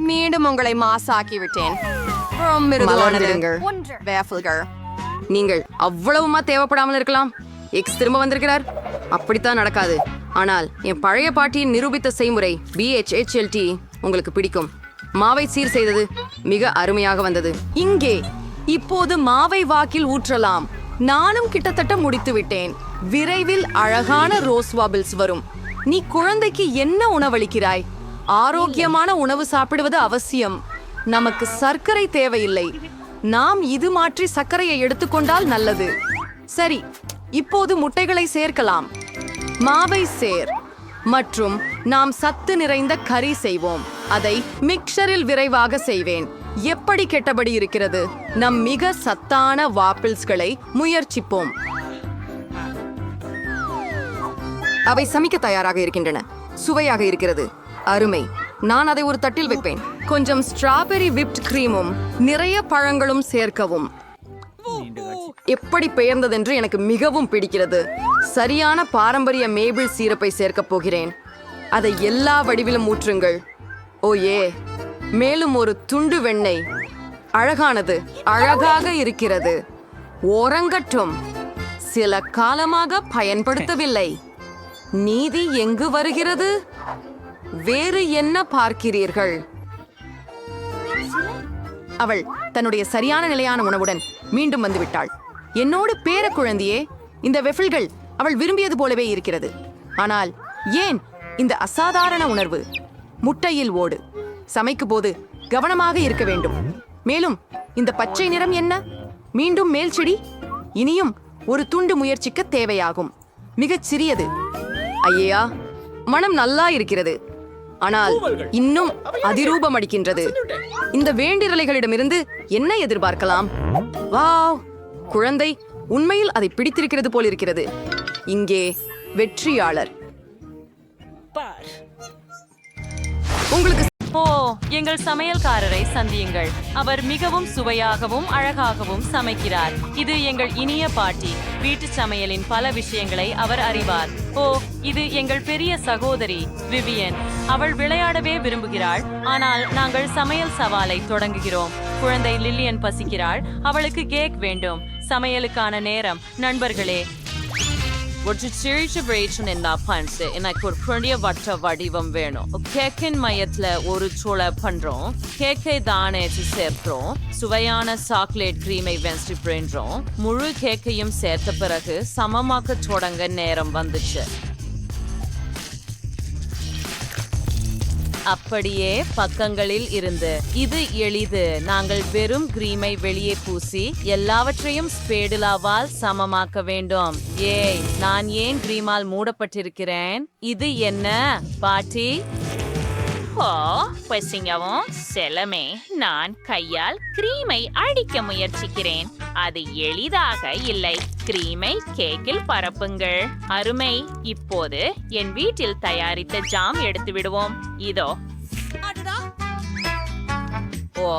Speaker 7: மீண்டும் உங்களை மாசாக்கி விட்டேன். நீங்கள் அவ்வளவுமா தேவைப்படாமல் இருக்கலாம். எக்ஸ் திரும்ப வந்திருக்கிறார். அப்படித்தான் நடக்காது. ஆனால் என் பழைய பாட்டியின் நிரூபித்த செய்முறை BHHLT உங்களுக்கு பிடிக்கும். மாவை சீர் செய்தது மிக அருமையாக வந்தது. இங்கே இப்போது மாவை வாக்கில் ஊற்றலாம். நானும் கிட்டத்தட்ட முடித்து விட்டேன். விரைவில் அழகான ரோஸ் வாபிள்ஸ் வரும். நீ குழந்தைக்கு என்ன உணவளிக்கிறாய்? ஆரோக்கியமான உணவு சாப்பிடுவது அவசியம். நமக்கு சர்க்கரை தேவையில்லை. நாம் இது மாற்றி சர்க்கரையை எடுத்துக்கொண்டால் நல்லது. சரி, இப்போது முட்டைகளை சேர்க்கலாம். மாவை சேர் மற்றும் நாம் சத்து நிறைந்த கறி செய்வோம். அதை மிக்சரில் விரைவாக செய்வேன். எப்படி கெட்டபடி இருக்கிறது? நம் மிக சத்தான வாப்பிள்ஸ்களை முயற்சிப்போம். அவை சமைக்க தயாராக இருக்கின்றன. சுவையாக இருக்கிறது. அருமை. நான் அதை ஒரு தட்டில் வைப்பேன். கொஞ்சம் ஸ்ட்ராபெரி விப்ட் கிரீமும் நிறைய பழங்களும் சேர்க்கவும். எப்படி பெயர்ந்ததென்று எனக்கு மிகவும் பிடிக்கிறது. சரியான பாரம்பரிய மேபிள் சீரப்பை சேர்க்கப் போகிறேன். அதை எல்லா வடிவிலும் ஊற்றுங்கள். ஓ ஏ, மேலும் ஒரு துண்டு வெண்ணெய். அழகானது, அழகாக இருக்கிறது. ஓரங்கட்டும். சில காலமாக பயன்படுத்தவில்லை. நீதி எங்கு வருகிறது? வேறு என்ன பார்க்கிறீர்கள்? அவள் தன்னுடைய சரியான நிலையான உணவுடன் மீண்டும் வந்துவிட்டாள். என்னோடு பேர குழந்தையே, இந்த வெஃபிள்கள் அவள் விரும்பியது போலவே இருக்கிறது. ஆனால் ஏன் இந்த அசாதாரண உணர்வு? முட்டையில் ஓடு. சமைக்கும் போது கவனமாக இருக்க வேண்டும். மேலும் இந்த பச்சை நிறம் என்ன? மீண்டும் மேல் செடி. இனியும் ஒரு துண்டு முயற்சிக்க தேவையாகும். மிகச் சிறியது. ஐயா, மனம் நல்லா இருக்கிறது. ஆனால் இன்னும் அதிரூபம் அடிக்கின்றது. இந்த வேண்டிரலைகளிடமிருந்து என்ன எதிர்பார்க்கலாம்? வாவ், குழந்தை உண்மையில் அதை பிடித்திருக்கிறது போல் இருக்கிறது. இங்கே வெற்றியாளர். உங்களுக்கு
Speaker 8: ஓ, எங்கள் சமையல்காரரை சந்தியுங்கள். அவர் மிகவும் சுவையாகவும் அழகாகவும் சமைக்கிறார். இது எங்கள் இனிய பாட்டி. வீட்டு சமையலின் பல விஷயங்களை அவர் அறிவார். ஓ, இது எங்கள் பெரிய சகோதரி விவியன். அவள் விளையாடவே விரும்புகிறாள். ஆனால் நாங்கள் சமையல் சவாலை தொடங்குகிறோம். குழந்தை லில்லியன் பசிக்கிறாள். அவளுக்கு கேக் வேண்டும். சமையலுக்கான நேரம். நண்பர்களே, ஒரு சிறிய பிரச்சனை பண்றது. எனக்கு ஒரு பெரிய வட்ட வடிவம் வேணும். கேக்கின் மையத்துல ஒரு சோளை பண்றோம். கேக்கை தானே சேர்க்கிறோம். சுவையான சாக்லேட் கிரீமை வென்ஸ்டி பண்றோம். முழு கேக்கையும் சேர்த்த பிறகு சமமாக்க தொடங்க நேரம் வந்துச்சு. அப்படியே பக்கங்களில் இருந்து. இது எளிது. நாங்கள் வெறும் கிரீமை வெளியே பூசி எல்லாவற்றையும் ஸ்பேடுலாவால் சமமாக்க வேண்டும். ஏய், நான் ஏன் கிரீமால் மூடப்பட்டிருக்கிறேன்? இது என்ன பாட்டி? ஓ, பசிங்கவும் செலமே. நான் கையால் கிரீமை அடிக்க முயற்சிக்கிறேன். அது எளிதாக இல்லை. கிரீமை கேக்கில் பரப்புங்கள். அருமை. இப்போது என் வீட்டில் தயாரித்த ஜாம் எடுத்து விடுவோம். இதோ. ஓ,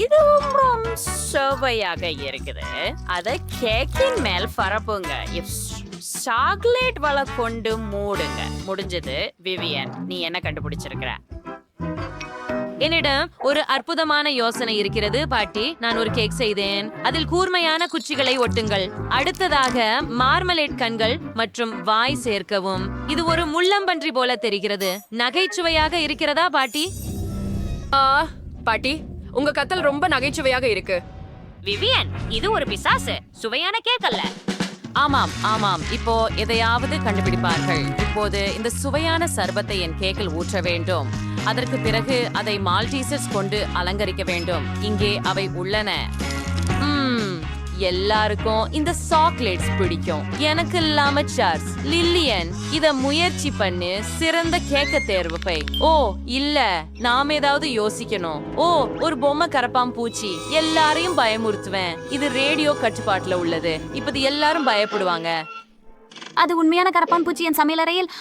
Speaker 8: இதுவும் ரொம்ப சுவையாக இருக்குது. அதை கேக்கின் மேல் பரப்புங்க. சாக்லேட் வள கொண்டு மூடுங்க. முடிஞ்சது. விவியன், நீ என்ன கண்டுபிடிச்சிருக்கிற? என்னிடம் ஒரு அற்புதமான யோசனை இருக்கிறது பாட்டி. நான் ஒரு கேக் செய்தேன். அதில் கூர்மையான குச்சிகளை ஒட்டுங்கள். அடுத்ததாக மார்மலேட் கண்கள் மற்றும் வாய் சேர்க்கவும். இது ஒரு முள்ளம்பன்றி போல தெரிகிறது. நகைச்சுவையாக இருக்கிறதா பாட்டி?
Speaker 7: பாட்டி, உங்க கத்தல் ரொம்ப நகைச்சுவையாக இருக்கு.
Speaker 8: விவியன், இது ஒரு பிசாசு. சுவையான கேக் அல்ல. ஆமாம் ஆமாம், இப்போ எதையாவது கண்டுபிடிப்பார்கள். இப்போது இந்த சுவையான சர்பத்தை என் கேக்கில் ஊற்ற வேண்டும். அதற்கு பிறகு அதை மால்டீசர்ஸ் கொண்டு அலங்கரிக்க வேண்டும். இங்கே அவை உள்ளன. எல்லாருக்கும் இந்த சாக்லேட்ஸ் பிடிக்கும். எனக்கு இல்லாம சார்ஸ். லில்லியன், இத முயற்சி பண்ணு. சிறந்த கேக்க தேர்வு பை. ஓ இல்ல, நாம் ஏதாவது யோசிக்கணும். ஓ, ஒரு பொம்மை கரப்பான் பூச்சி. எல்லாரையும் பயமுறுத்துவேன். இது ரேடியோ கட்டுப்பாட்டுல உள்ளது. இப்ப எல்லாரும் பயப்படுவாங்க.
Speaker 6: அது உண்மையான கரப்பான் பூச்சி என் சமையலறையில்.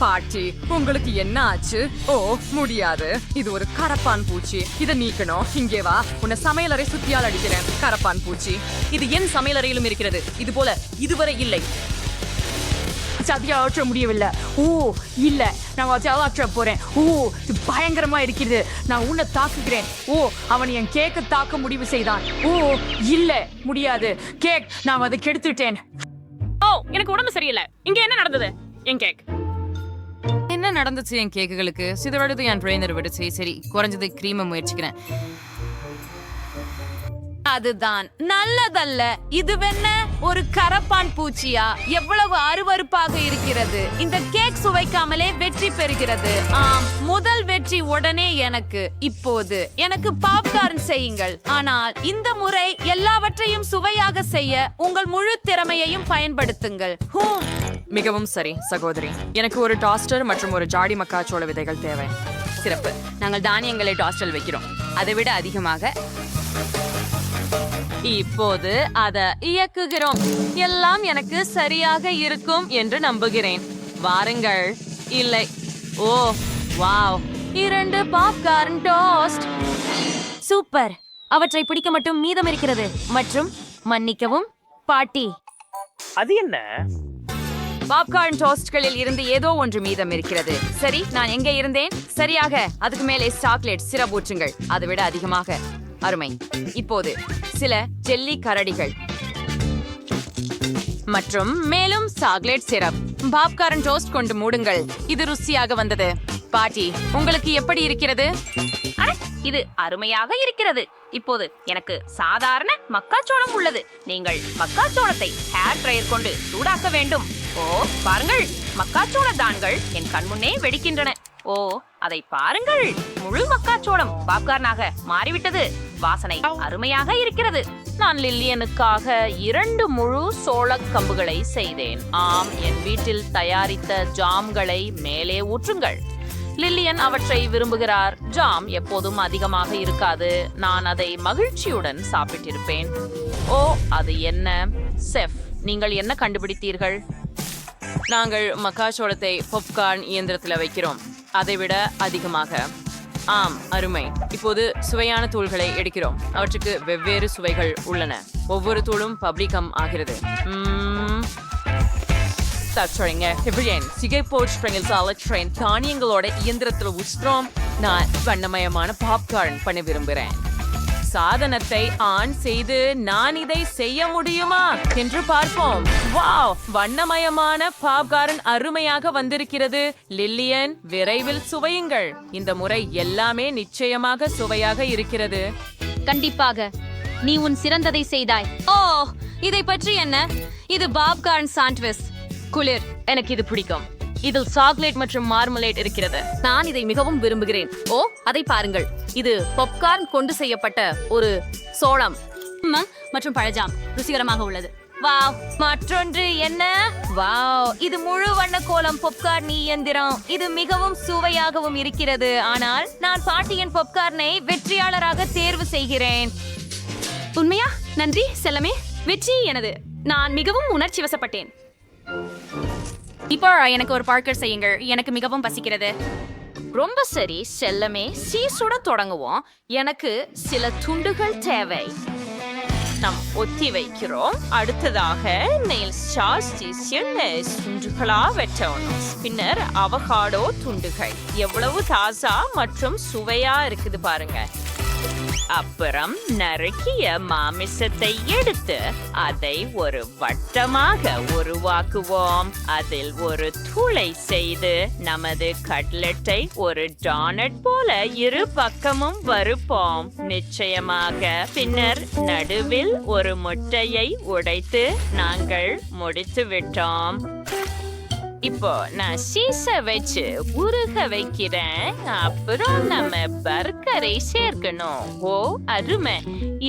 Speaker 7: பாட்டி, உங்களுக்கு என்ன ஆச்சு? ஓ, முடியாது. இது ஒரு கரப்பான் பூச்சி. இதை நீக்கணும். இங்கே வா, உன்னை சமையலறை சுத்தியால் அடிக்கிறேன். கரப்பான் பூச்சி.
Speaker 8: இது என் சமையலறையிலும் இருக்கிறது. இது போல இதுவரை இல்லை.
Speaker 12: சதியாற்ற முடியவில்லை. ஓ இல்ல, நான் ஆற்ற போறேன். ஓ, இது பயங்கரமா இருக்கிறது. நான் உன்னை தாக்குகிறேன். ஓ, அவன் என் கேக்கை தாக்க முடிவு செய்தான். ஓ இல்ல, முடியாது. கேக், நான் அதை கெடுத்துட்டேன்.
Speaker 8: ஓ, எனக்கு உடம்பு சரியில்லை. இங்க என்ன நடந்தது? என் கேக்
Speaker 7: என்ன
Speaker 8: நடந்துச்சு என் கேக்குகளுக்கு? சிதறடுது என் ட்ரெயினர் விடுச்சு. சரி, குறைஞ்சது கிரீமை முயற்சிக்கிறேன். அதுதான் நல்லதல்ல. இதுவென்ன ஒரு கரப்பான் பூச்சியா? எவ்வளவு அருவருப்பாக இருக்கிறது. இந்த கேக் சுவைக்காமலே வெற்றி பெறுகிறது. ஆம், முதல் வெற்றி உடனே எனக்கு. இப்போது எனக்கு பாப்கார்ன் செய்யுங்கள். ஆனால் இந்த முறை எல்லாவற்றையும் சுவையாக செய்ய உங்கள் முழு திறமையையும் பயன்படுத்துங்கள்.
Speaker 9: மிகவும் சரி சகோதரி. எனக்கு ஒரு டாஸ்டர் மற்றும் ஒரு ஜாடி மக்காச்சோள விதைகள் தேவை.
Speaker 8: சிறப்பு. நாங்கள் தானியங்களை டாஸ்டல் வைக்கிறோம். அதை விட அதிகமாக இப்போது அதை இயக்குகிறோம். எல்லாம் எனக்கு சரியாக இருக்கும் என்று நம்புகிறேன். வாருங்கள். இல்லை. ஓ வாவ், 2 பாப்கார்ன் டோஸ்ட்.
Speaker 6: சூப்பர். அவற்றை பிடிக்க மட்டும் மீதம் இருக்கிறது. மற்றும் மன்னிக்கவும் பாட்டி,
Speaker 1: அது என்ன?
Speaker 8: பாப்கார்ன் டோஸ்ட்களில் இருந்து ஏதோ ஒன்று மீதம் இருக்கிறது. சரி, நான் எங்கே இருந்தேன்? சரியாக. அதுக்கு மேலே சாக்லேட் சிரப் ஊற்றுங்கள். அதை விட அதிகமாக. அருமை. இப்போது சில ஜெல்லி கரடிகள் மற்றும் மேலும் சாக்லேட் சிரப். பாப்கார்ன் டோஸ்ட் கொண்டு மூடுங்கள். இது ருசியாக வந்தது. பாட்டி, உங்களுக்கு எப்படி இருக்கிறது?
Speaker 2: இது அருமையாக இருக்கிறது. இப்போது எனக்கு சாதாரண மக்காச்சோளம் உள்ளது. நீங்கள் மக்காச்சோளத்தை ஹேர் ட்ரையர் கொண்டு சூடாக்க வேண்டும். ஓ பாருங்கள், மக்காச்சோள தான்கள் என் கண்முன்னே வெடிக்கின்றன. ஓ அதை பாருங்கள், முழு மக்காச்சோளம் பாப்கார்னாக மாறிவிட்டது. வாசனை அருமையாக இருக்கிறது. நான் லில்லியனுக்காக 2 முழு சோளக் கம்புகளை செய்தேன். ஆம், என் வீட்டில் தயாரித்த ஜாம்களை மேலே ஊற்றுங்கள். லில்லியன் அவற்றை விரும்புகிறார். ஜாம் எப்போதும் அதிகமாக இருக்காது. நான் அதை மகிழ்ச்சியுடன் சாப்பிட்டிருப்பேன். ஓ அது என்ன? செஃப், நீங்கள் என்ன கண்டுபிடித்தீர்கள்? நாங்கள் மக்காச்சோளத்தை பாப்கார்ன் இயந்திரத்தில் வைக்கிறோம். அதைவிட அதிகமாக. ஆம், அருமை. இப்போது சுவையான தூள்களை எடுக்கிறோம். அவற்றுக்கு வெவ்வேறு சுவைகள் உள்ளன. ஒவ்வொரு தூளும் பப்ளிகம் ஆகிறது. தானியங்களோட இயந்திரத்தில் உஷ்ணம். நான் வண்ணமயமான பாப்கார்ன் பண்ண விரும்புகிறேன். சாதனத்தை ஆன் செய்து நான் இதை செய்ய முடியுமா என்று பார்ப்போம். வாவ், வண்ணமயமான பாப்கார்ன் அருமையாக வந்திருக்கிறது. லில்லியன், விரைவில் சுவையுங்கள். இந்த முறை எல்லாமே நிச்சயமாக சுவையாக இருக்கிறது.
Speaker 6: கண்டிப்பாக நீ உன் சிறந்ததை செய்தாய். ஓ, இதை பற்றி என்ன? இது பாப்கார்ன் சாண்ட்விச். குளிர். எனக்கு இது பிடிக்கும். இதில் சாக்லேட் மற்றும் மார்மலேட் இருக்கிறது. நான் இதை மிகவும் விரும்புகிறேன். ஓ அதை பாருங்கள், இது பாப்கார்ன் கொண்டு செய்யப்பட்ட ஒரு சோளம் மற்றும் பழஜாம். ருசிகரமாக உள்ளது. வாவ், மற்றொன்று என்ன? வாவ், இது முழு வண்ண கோலம் பாப்கார்ன் இயந்திரம். இது மிகவும் சுவையாகவும் இருக்கிறது. ஆனால் நான் பாட்டியின் பாப்கார்னை வெற்றியாளராக தேர்வு செய்கிறேன். உண்மையா? நன்றி செல்லமே. வெற்றி எனது. நான் மிகவும் உணர்ச்சி வசப்பட்டேன். இப்போ எனக்கு ஒரு பார்க்கர் செய்யுங்கள். எனக்கு மிகவும் பசிக்கிறது. ரொம்ப சரி செல்லமே, சீசுட தொடங்குவோம். எனக்கு சில துண்டுகள் தேவை. நாம் ஒத்தி வைக்கிறோம். அடுத்ததாக நெயில் சாஸ் துண்டுகளா வெட்டணும். பின்னர் அவகாடோ துண்டுகள். எவ்வளவு தாசா மற்றும் சுவையா இருக்குது பாருங்க. அப்புறம் நறுக்கிய மாமிசத்தை எடுத்து அதை ஒரு வட்டமாக உருவாக்குவோம். அதில் ஒரு துளை செய்து நமது கட்லெட்டை ஒரு டோனட் போல இரு பக்கமும் வறுப்போம். நிச்சயமாக. பின்னர் நடுவில் ஒரு முட்டையை உடைத்து நாங்கள் முடித்து விட்டோம். இப்போ நான் சீஸ வச்சு உருக வைக்கிறேன். அப்புறம் நம்ம பர்கரை சேர்க்கணும். ஓ அருமை.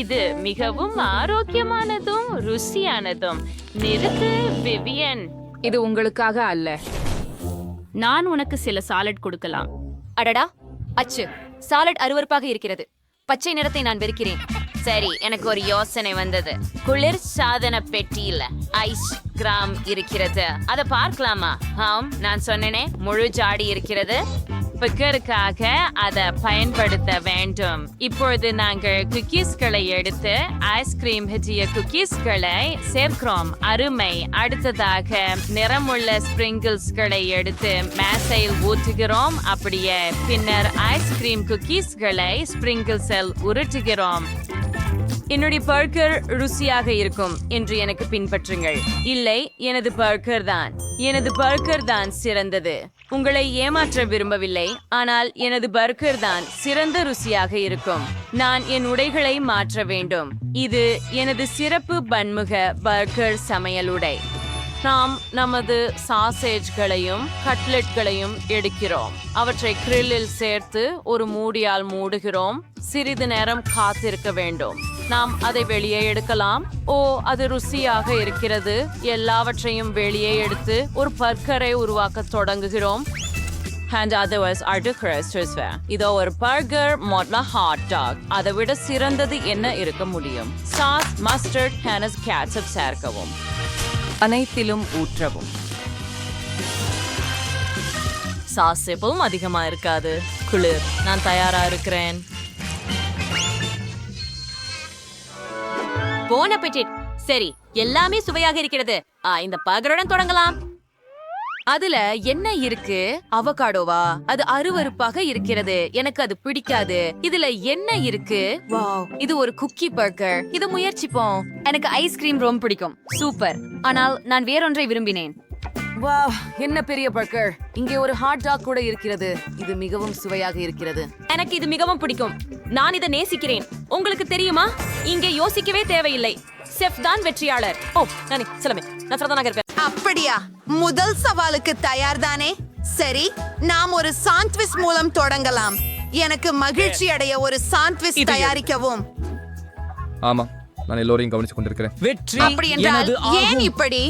Speaker 6: இது மிகவும் ஆரோக்கியமானதும் ருசியானதும். நிறுத்து விவியன்.
Speaker 7: இது உங்களுக்காக அல்ல.
Speaker 6: நான் உனக்கு சில சாலட் கொடுக்கலாம். அடடா, அச்சு, சாலட் அருவருப்பாக இருக்கிறது. பச்சை நிறத்தை நான் வெறுக்கிறேன்.
Speaker 2: சரி, எனக்கு ஒரு யோசனை வந்தது. குளிர் சாதன பெட்டியில ஐஸ் கிராம் இருக்கிறது. அதை பார்க்கலாமா? ஆம், நான் சொன்னேனே, முழு ஜாடி இருக்கிறது. பிக்கருக்காக அதை பயன்படுத்த வேண்டும். இப்பொழுது நாங்கள் குக்கீஸ்களை எடுத்து ஐஸ்கிரீம் ஹெஜிய குக்கீஸ்களை சேர்க்கிறோம். அருமை. அடுத்ததாக நிறமுள்ள ஸ்பிரிங்கிள்ஸ்களை எடுத்து மேசையில் ஊற்றுகிறோம். அப்படியே. பின்னர் ஐஸ்கிரீம் குக்கீஸ்களை ஸ்பிரிங்கிள்ஸில் உருட்டுகிறோம்.
Speaker 8: என்னுடைய பர்கர் ருசியாக இருக்கும் என்று எனக்கு பின்பற்றுங்கள். இல்லை, எனது பர்கர் தான் சிறந்தது. உங்களை ஏமாற்ற விரும்பவில்லை, ஆனால் எனது பர்கர் தான் சிறந்த ருசியாக இருக்கும். நான் என் உடைகளை மாற்ற வேண்டும். இது எனது சிறப்பு பன்முக பர்கர் சமையலுடை. நாம் நமது சாசேஜ்களையும் கட்லெட்களையும் எடுக்கிறோம். அவற்றை கிரில்லில் சேர்த்து ஒரு மூடியால் மூடுகிறோம். சிறிது நேரம் காத்திருக்க வேண்டும். நாம் அதை வெளியே எடுக்கலாம். ஓ, அது ருசியாக இருக்கிறது. எல்லாவற்றையும் வெளியே எடுத்து ஒரு பர்கரை உருவாக்க தொடங்குகிறோம். இதோ ஒரு பர்கர் மொட்ல ஹாட் டாக். அதை விட சிறந்தது என்ன இருக்க முடியும்? சாஸ், மஸ்டர்ட், ஹேனஸ், கேட்சப் சேர்க்கவும். அனைத்திலும் ஊற்றவும். சாஸ் எப்பவும் அதிகமா இருக்காது. குளிர். நான் தயாரா இருக்கிறேன். போன் அபெட்டிட். சரி, எல்லாமே சுவையாக இருக்கிறது. இந்த பர்கருடன் தொடங்கலாம். அதுல என்ன இருக்கு? அவகாடோவா? அது அருவருப்பாக இருக்கிறது. எனக்கு அது பிடிக்காது. இதுல என்ன இருக்கு? வாவ், இது ஒரு குக்கி பர்கர். இது முயற்சிப்போம். எனக்கு ஐஸ்கிரீம் ரொம்ப பிடிக்கும். சூப்பர். ஆனால் நான் வேறொன்றை விரும்பினேன். வாவ், என்ன பெரிய பர்கர். இங்கே ஒரு ஹாட் டாக் கூட இருக்கிறது. இது மிகவும் சுவையாக இருக்கிறது. எனக்கு இது மிகவும் பிடிக்கும். நான் இதை நேசிக்கிறேன். உங்களுக்கு தெரியுமா, இங்கே யோசிக்கவே தேவையில்லை. செஃப் தான் வெற்றியாளர். ஓ, நான் சிறந்தவனாக இருப்பேன்.
Speaker 3: அப்படியா? முதல் சவாலுக்கு தயார்தானே? சரி, நாம் ஒரு சாண்ட்விச் மூலம் தொடங்கலாம். எனக்கு மகிழ்ச்சி அடைய ஒரு சாண்ட்விச் தயாரிக்கவும்.
Speaker 11: ஆமா, நான் எல்லோரையும் கவனித்துக் கொண்டிருக்கிறேன்.
Speaker 10: வெற்றி
Speaker 3: அப்படி என்றால் ஏன் இப்படி?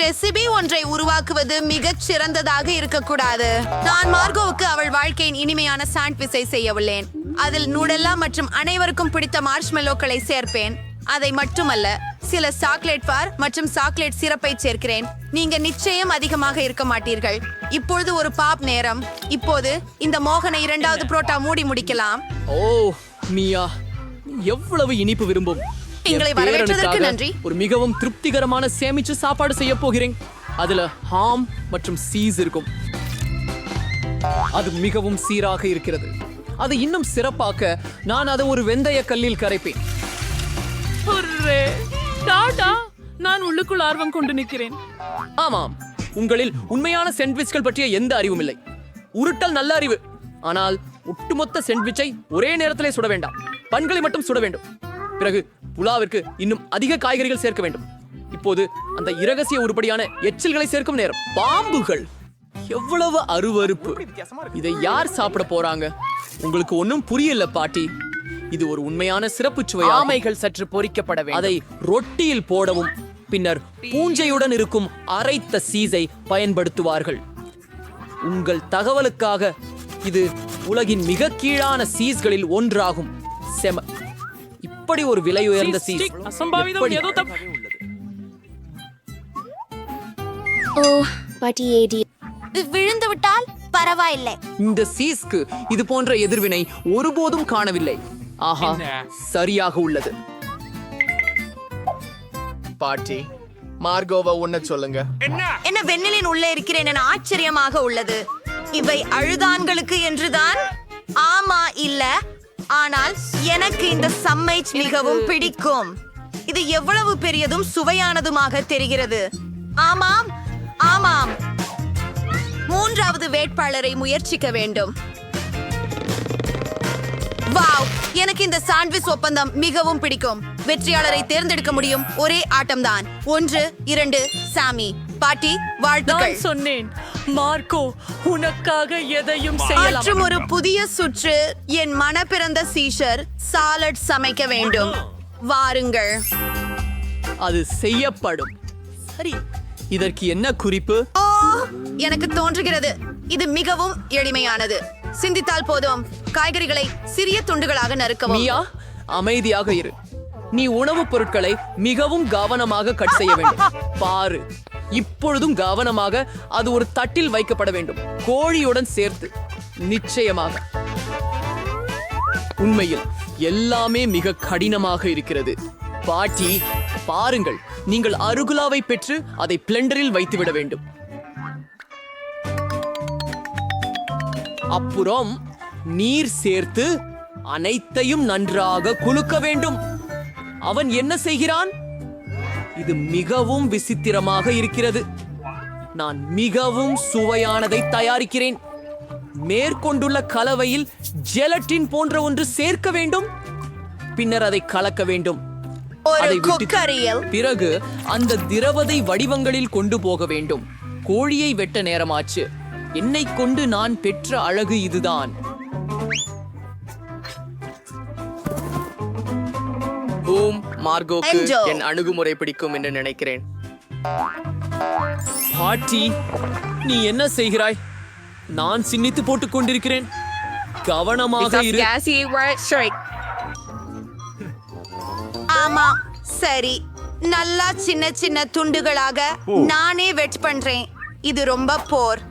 Speaker 3: ரெசிபி ஒன்றை உருவாக்குவது மிகச் சிறந்ததாக இருக்கக்கூடாது. நான் மார்கோவுக்கு அவள் வாழ்க்கையின் இனிமையான சாண்ட்விச்சை செய்ய உள்ளேன். அதில் நூடெல்லா மற்றும் அனைவருக்கும் பிடித்த மார்ஷ்மெல்லோக்களை சேர்ப்பேன். அதை மட்டுமல்ல, சில சாக்லேட் பார் மற்றும் சாக்லேட் சிரப்பை சேர்க்கிறேன். நீங்க நிச்சயம் அதிகமாக இருக்க மாட்டீர்கள். இப்பொழுது ஒரு பாப் நேரம். இப்போது இந்த மோகனை இரண்டாவது புரோட்டா மூடி முடிக்கலாம்.
Speaker 1: ஓ மியா, எவ்வளவு இனிப்பு விரும்பும்.
Speaker 3: எங்களை வரவேற்றதற்கு நன்றி.
Speaker 1: ஒரு மிகவும் திருப்திகரமான சேமிச்சு சாப்பாடு செய்ய போகிறேன். அதுல ஹாம் மற்றும் சீஸ் இருக்கும். அது மிகவும் சீராக இருக்கிறது. அது இன்னும் சிறப்பாக்க நான் அதை ஒரு வெந்தய கல்லில் கரைப்பேன்.
Speaker 12: நான் உள்ளுக்குள் ஆர்வம் கொண்டு நிற்கிறேன்.
Speaker 1: ஆமாம், உங்களில் உண்மையான சாண்ட்விச்கள் பற்றிய எந்த அறிவும் இல்லை. உருட்டல் நல்ல அறிவு, ஆனால் ஒட்டுமொத்த சாண்ட்விச்சை ஒரே நேரத்திலே சுட வேண்டாம். பன்களை மட்டும் சுட வேண்டும். பிறகு புலாவிற்கு இன்னும் அதிக காய்கறிகள் சேர்க்க வேண்டும். இப்போது அந்த இரகசிய உருப்படியான எச்சில்களை சேர்க்கும் நேரம். பாம்புகள், எவ்வளவு அருவருப்பு. இதை யார் சாப்பிட போறாங்க? உங்களுக்கு ஒன்னும் புரியல பாட்டி. இது ஒரு உண்மையான சிறப்பு சுவை.
Speaker 10: ஆமைகள் சற்று பொரிக்கப்பட வேண்டும்.
Speaker 1: அதை ரொட்டியில் போடவும் பின்னர் பூஞ்சையுடன் இருக்கும் அரைத்த சீஸை பயன்படுத்துவார்கள். உங்கள் தகவலுக்காக இது உலகின் மிக கீழான சீஸ்களில் ஒன்றாகும். செம. இப்படி ஒரு விலை உயர்ந்த சீஸ் எப்படி?
Speaker 3: ஓ பாட்டி ஏடி விழுந்து விட்டால் பரவாயில்லை.
Speaker 1: இந்த சீஸ்க்கு இது போன்ற எதிர்வினை ஒருபோதும் காணவில்லை. ஆஹா, சரியாக உள்ளது.
Speaker 10: பாட்டி, மார்கோவா உன்ன சொல்லுங்க.
Speaker 3: என்ன வெண்ணிலின் உள்ளே இருக்கிறேன் என ஆச்சரியமாக உள்ளது. இவை அழுதான்களுக்கு என்றுதான்? ஆமா, இல்ல. ஆனால் எனக்கு இந்த சம்மைச் மிகவும் பிடிக்கும். இது எவ்வளவு பெரியதும் சுவையானதுமாக தெரிகிறது. ஆமாம் ஆமாம், மூன்றாவது வேட்பாளரை முயற்சிக்க வேண்டும். வாவ், எனக்கு இந்த சாண்ட்விச் ஒப்பந்தம் மிகவும் பிடிக்கும். வெற்றியாளரை தேர்ந்தெடுக்க முடியும் ஒரே ஆட்டம்தான். 1, 2 சாமி. பாட்டி, வாழ்த்துக்கள்.
Speaker 12: சொன்னேன், மார்க்கோ உனக்காக எதையும் செய்யலாம்.
Speaker 3: மற்றும் ஒரு புதிய சுற்று. என் மனப்பிறந்த சீஷர் சாலட் சமைக்க வேண்டும். வாருங்கள்.
Speaker 1: அது செய்யப்படும். சரி, இதற்கு என்ன குறிப்பு?
Speaker 3: ஓ, எனக்கு தோன்றுகிறது இது மிகவும் எளிமையானது. சிந்தித்தால் போதும். காய்கறிகளை சிறிய துண்டுகளாக நறுக்கவும்.
Speaker 1: மியா, அமைதியாக இரு. நீ உணவுப் பொருட்களை மிகவும் கவனமாக கட் செய்ய வேண்டும். பாரு, இப்பொழுதும் கவனமாக அது ஒரு தட்டில் வைக்கப்பட வேண்டும், கோழியுடன் சேர்த்து. நிச்சயமாக. உண்மையில் எல்லாமே மிக கடினமாக இருக்கிறது. பாட்டி, பாருங்கள், நீங்கள் அருகுலாவை பெற்று அதை பிளெண்டரில் வைத்துவிட வேண்டும். அப்புறம் நீர் சேர்த்து அனைத்தையும் நன்றாக குலுக்க வேண்டும். அவன் என்ன செய்கிறான்? இது மிகவும் விசித்திரமாக இருக்கிறது. நான் மிகவும் சுவையானதை தயாரிக்கிறேன். மேற்கொண்டுள்ள கலவையில் ஜெலட்டின் போன்ற ஒன்று சேர்க்க வேண்டும். பின்னர் அதை கலக்க வேண்டும்.
Speaker 3: ஒரு
Speaker 1: அதை விட்டு
Speaker 3: குக்கரியில்
Speaker 1: பிறகு அந்த திரவத்தை வடிவங்களில் கொண்டு போக வேண்டும். கோழியை வெட்ட நேரமாச்சு. என்னை கொண்டு நான் பெற்ற அழகு இதுதான்.
Speaker 3: மார்கோக்கு
Speaker 1: என் அணுகுமுறை பிடிக்கும் என்று நினைக்கிறேன். பாட்டி, நீ என்ன செய்கிறாய்? நான் சின்னித்து போட்டுக் கொண்டிருக்கிறேன். கவனமாக இரு.
Speaker 3: ஆமா, சரி. நல்லா சின்ன சின்ன துண்டுகளாக நானே வெட் பண்றேன். இது ரொம்ப போர்.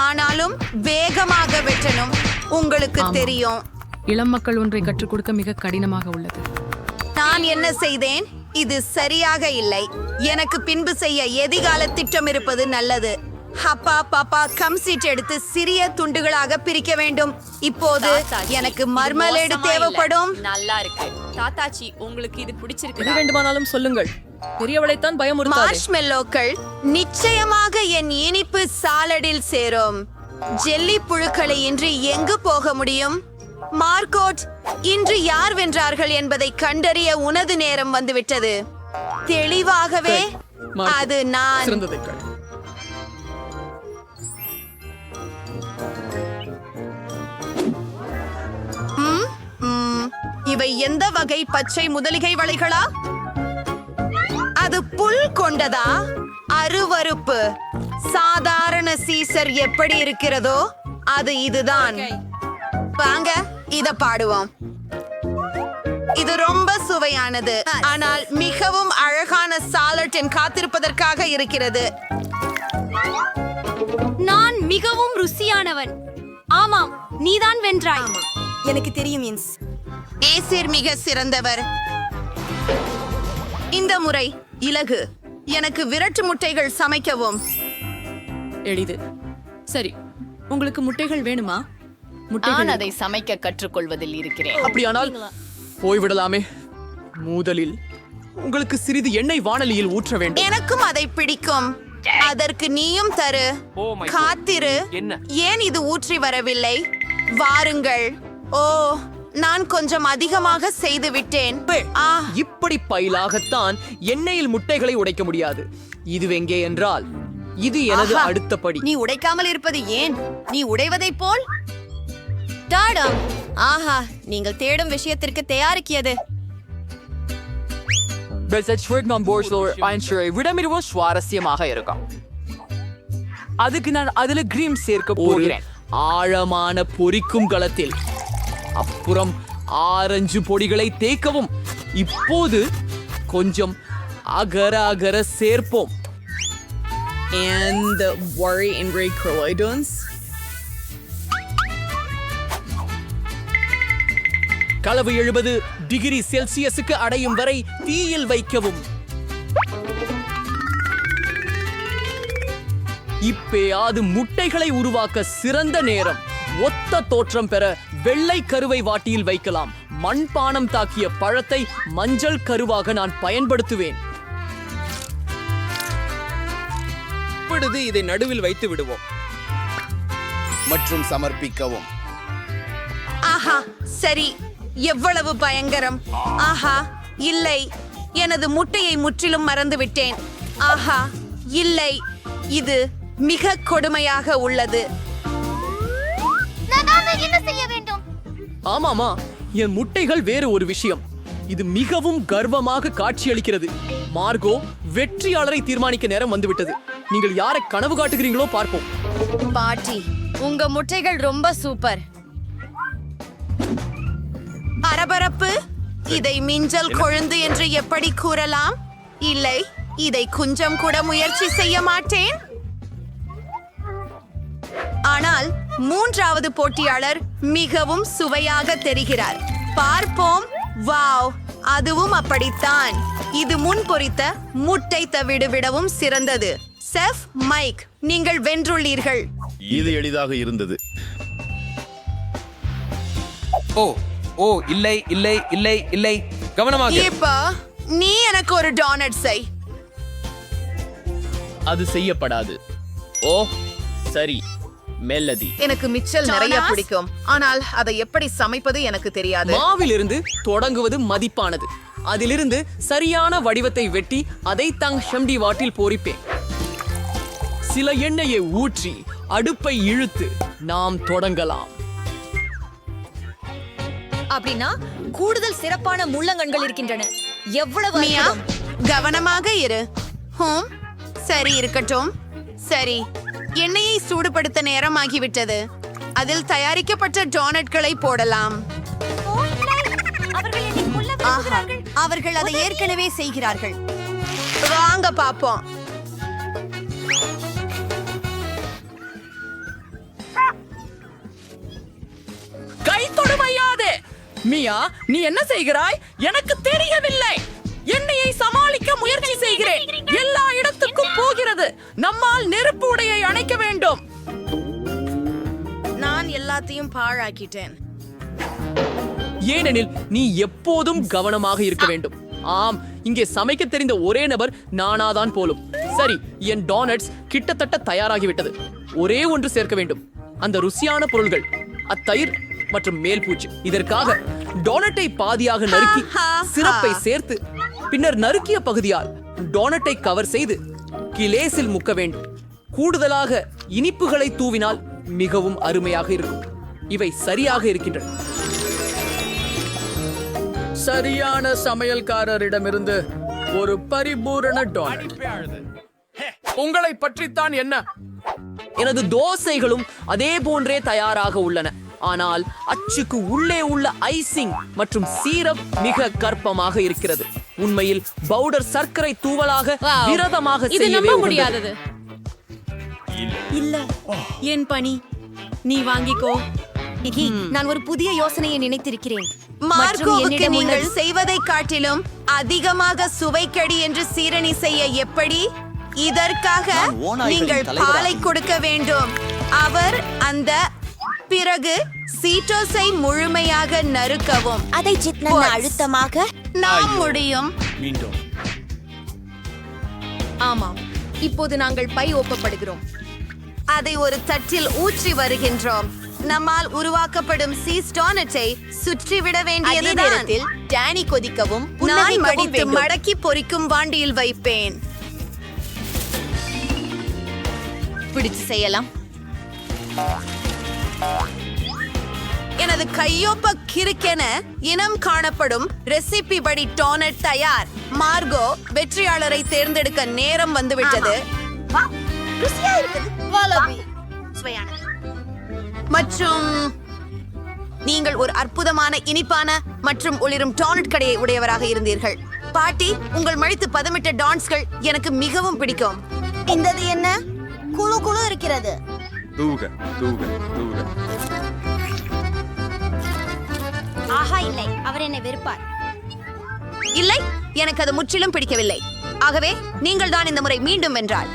Speaker 3: ஆனாலும் வேகமாக வெட்டணும். உங்களுக்கு தெரியும்.
Speaker 7: இளம் மக்கள் ஒன்றை கற்றுக் கொடுக்க மிக கடினமாக உள்ளது.
Speaker 3: நான் என்ன செய்தேன்? இது சரியாக இல்லை. எனக்கு பின்பு செய்ய எதிர்கால திட்டம் இருப்பது நல்லது. ஹப்பா பாப்பா கம் சீட் எடுத்து சிறிய துண்டுகளாக பிரிக்க வேண்டும். இப்போது எனக்கு மர்மலேடு தேவைப்படும்.
Speaker 8: நல்லா இருக்கு. தாத்தாச்சி, உங்களுக்கு இது பிடிச்சிருக்கு?
Speaker 1: எது வேண்டுமானாலும் சொல்லுங்கள். பெரியவளைத்தான் பயமுறுத்தாதே.
Speaker 3: மார்ஷ்மெல்லோக்கள் நிச்சயமாக என் இனிப்பு சாலடில் சேரும். ஜெல்லி புழுக்களை இன்றி எங்கு போக முடியும்? மார்கோட், இன்று யார் வென்றார்கள் என்பதை கண்டறிய உனது நேரம் வந்துவிட்டது. தெளிவாகவே அது நான். இவை எந்த வகை பச்சை முதலிகை வளைகளா? அது புல் கொண்டதா? அருவருப்பு. சாதாரண சீசர் எப்படி இருக்கிறதோ அது இதுதான். வாங்க இத பாடுவோம். இது ரொம்ப சுவையானது, ஆனால் மிகவும் அழகான சாலட் காத்திருப்பதற்காக இருக்கிறது.
Speaker 2: நான் மிகவும் ருசியானவன். ஆமாம், நீதான் வென்றாய்.
Speaker 3: எனக்கு தெரியும் இன்ஸ். ஏசிர் மிக சிறந்தவர். இந்த முறை இலகு. எனக்கு விரட்டு முட்டைகள் சமைக்கவும்.
Speaker 8: எளிது. சரி, உங்களுக்கு முட்டைகள் வேணுமா? நான் அதை சமைக்க கற்றுக்கொள்வதில் இருக்கிறேன்.
Speaker 1: அப்படியானால் போய்விடலாமே. முதலில் உங்களுக்கு சிறிது எண்ணெய் வாணலியில் ஊற்ற வேண்டும்.
Speaker 3: எனக்கும் அதை பிடிக்கும். அதற்கு நீயும் தரு. காத்திரு. ஏன் இது ஊற்றி வரவில்லை? வாருங்கள். ஓ, நான் கொஞ்சம் அதிகமாக செய்து விட்டேன்.
Speaker 1: இப்படி பயிலாகத்தான் எண்ணெயில் முட்டைகளை உடைக்க முடியாது. இது எங்கே என்றால் இது எனது அடுத்த படி.
Speaker 3: நீ உடைக்காமல் இருப்பது ஏன்? நீ உடைவதை போல். டாடம். ஆஹா, நீங்கள் தேடும் விஷயத்திற்கு தயாரிக்கியது.
Speaker 1: விடமிருவும் சுவாரஸ்யமாக இருக்கும். அதுக்கு நான் அதுல கிரீம் சேர்க்க போகிறேன். ஆழமான பொரிக்கும் களத்தில். அப்புறம் ஆரஞ்சு பொடிகளை தேய்க்கவும். இப்போது கொஞ்சம் அகர அகர சேர்ப்போம். And the worry in great croydons. கலவு 70 டிகிரி செல்சியஸுக்கு அடையும் வரை தீயில் வைக்கவும். இப்போது முட்டைகளை உருவாக்க சிறந்த நேரம். ஒத்த தோற்றம் பெற வெள்ளை கருவை வாட்டியில் வைக்கலாம். மண்பானம் தாக்கிய பழத்தை மஞ்சள் கருவாக நான் பயன்படுத்துவேன்.
Speaker 11: இப்பொழுது இதை நடுவில் வைத்து விடுவோம்
Speaker 4: மற்றும் சமர்ப்பிக்கவும்.
Speaker 3: ஆஹா, சரி. எவ்வளவு பயங்கரம். ஆஹா, இல்லை. எனது முட்டையை முற்றிலும் மறந்துவிட்டேன். ஆஹா, இல்லை. இது மிக கொடுமையாக உள்ளது.
Speaker 5: என்ன செய்ய வேண்டும்?
Speaker 1: ஆமாமா, என் முட்டைகள் வேறு ஒரு விஷயம். இது மிகவும் கர்வமாக காட்சியளிக்கிறது. மார்கோ, வெற்றியாளரை தீர்மானிக்க நேரம் வந்துவிட்டது. நீங்கள் யாரை கனவு காட்டுகிறீங்களோ பார்ப்போம்.
Speaker 3: பாட்டி, உங்க முட்டைகள் ரொம்ப சூப்பர். பரபரப்பு. இதை மிஞ்சல் கொழுந்து என்று எப்படி கூறலாம்? இல்லை, இதை கொஞ்சம் கூட முயற்சி செய்ய மாட்டேன். ஆனால் மூன்றாவது போட்டியாளர் மிகவும் சுவையாக தெரிகிறார். பார்ப்போம். வாவ், அதுவும் அப்படித்தான். இது முன் பொரித்த முட்டை தவிடு விடவும் சிறந்தது. செஃப் மைக், நீங்கள் வென்றுள்ளீர்கள்.
Speaker 4: இது எளிதாக இருந்தது.
Speaker 11: ஓ ஓ இல்லை இல்லை இல்லை இல்லை கவனமாக.
Speaker 3: இப்ப நீ எனக்கு ஒரு டோனட் செய்.
Speaker 11: அது செய்யப்படாது. ஓ சரி, மெல்லதி.
Speaker 7: எனக்கு மிச்சல் நிறைய பிடிக்கும், ஆனால் அதை எப்படி சமைப்பது எனக்கு தெரியாது.
Speaker 11: மாவிலிருந்து தொடங்குவது மதிப்பானது. அதிலிருந்து சரியான வடிவத்தை வெட்டி அதை தங் ஷம்டி வாட்டில் பொரிப்பேன். சில எண்ணெயை ஊற்றி அடுப்பை இழுத்து நாம் தொடங்கலாம்.
Speaker 2: அப்படின்னா கூடுதல் சிறப்பான முள்ளங்கண்கள் இருக்கின்றன. எவ்வளவு
Speaker 3: மியா, கவனமாக இரு. சரி இருக்கட்டும். சரி, எண்ணெயை சூடுபடுத்த நேரமாகிவிட்டது. அதில் தயாரிக்கப்பட்ட டோனட்களை போடலாம்.
Speaker 2: அவர்கள் அதை ஏற்கனவே செய்கிறார்கள்.
Speaker 3: வாங்க பாப்போம்.
Speaker 11: கை தொடுமையாதே. மியா, நீ என்ன செய்கிறாய்? எனக்கு தெரியவில்லை. எண்ணெயை சமாளிக்க முயற்சி செய்கிறேன். எல்லா இடத்துக்கும் போகிறது. நம்மால் நெருப்பு உடையை அணைக்க வேண்டும்.
Speaker 3: நான் எல்லாத்தையும் பாழாக்கிட்டேன்.
Speaker 11: ஏனெனில் நீ எப்போதும் கவனமாக இருக்க வேண்டும். ஆம், இங்கே சமைக்க தெரிந்த ஒரே நபர் நானாதான் போலும். சரி, என் டோனட்ஸ் கிட்டத்தட்ட தயாராகிவிட்டது. ஒரே ஒன்று சேர்க்க வேண்டும். அந்த ருசியான பொருள்கள், அத்தயிர் மற்றும் மேல் பூச்சு. இதற்காக டோனட்டை பாதியாக நறுக்கி சிரப்பை சேர்த்து பின்னர் நறுக்கிய பகுதியால் டோனட்டை கவர் செய்து கிளேஸில் முக்க வேண்டும். கூடுதலாக இனிப்புகளை தூவினால் மிகவும் அருமையாக இருக்கும். இவை சரியாக இருக்கின்றன. சரியான சமையல்காரரிடமிருந்து ஒரு பரிபூரண டோனட். உங்களை பற்றித்தான் என்ன? எனது தோசைகளும் அதே போன்றே தயாராக உள்ளன. ஆனால் அச்சுக்கு உள்ளே உள்ள ஐசிங் மற்றும் சீரப் மிக கற்பமாக இருக்கிறது. உண்மையில் பவுடர் சர்க்கரை தூவலாக விரதமாக செய்யவே முடியாதது.
Speaker 2: இல்ல, என் பணி நீ வாங்கிக்கோ. நான் ஒரு புதிய யோசனையை நினைத்திருக்கிறேன்.
Speaker 3: மார்கோவுக்கு நீங்கள் செய்வதை காட்டிலும் அதிகமாக சுவைக்கடி என்று சீரணி செய்ய எப்படி? இதற்காக நீங்கள் பாலை கொடுக்க வேண்டும். அவர் அந்த பிறகு சீட்டோஸை முழுமையாக நறுக்கவும்.
Speaker 2: அதை அழுத்தமாக
Speaker 3: நாம் முடியும்.
Speaker 4: மீண்டும்
Speaker 2: ஆமாம், இப்போது நாங்கள் பை ஒப்பப்படுகிறோம்.
Speaker 3: அதை ஒரு தட்டில் ஊற்றி வருகின்றோம். நம்மால் உருவாக்கப்படும் சீஸ் டோனட்டை சுற்றி விட வேண்டியது நேரத்தில்
Speaker 2: டேனி கொதிக்கவும்
Speaker 3: நான் மடித்து மடக்கி பொரிக்கும் வாண்டியில் வைப்பேன்.
Speaker 2: பிடிச்சு செய்யலாம்.
Speaker 3: எனது கையொப்ப கிறுக்கென இனம் காணப்படும் ரெசிபி படி டோனட் தயார். மார்கோ, வெற்றியாளரை தேர்ந்தெடுக்க நேரம் வந்துவிட்டது. மற்றும் நீங்கள் ஒரு அற்புதமான இனிப்பான மற்றும் ஒளிரும் டோனட் கடையை உடையவராக இருந்தீர்கள். பாட்டி, உங்கள் மழித்து பதமிட்ட டான்ஸ்கள் எனக்கு மிகவும் பிடிக்கும்.
Speaker 2: இந்தது என்ன? குழு குழு இருக்கிறது. ஆஹா, இல்லை, அவர் என்னை வெறுப்பார்.
Speaker 3: இல்லை, எனக்கு அது முற்றிலும் பிடிக்கவில்லை. ஆகவே நீங்கள் தான் இந்த முறை மீண்டும் வென்றால்.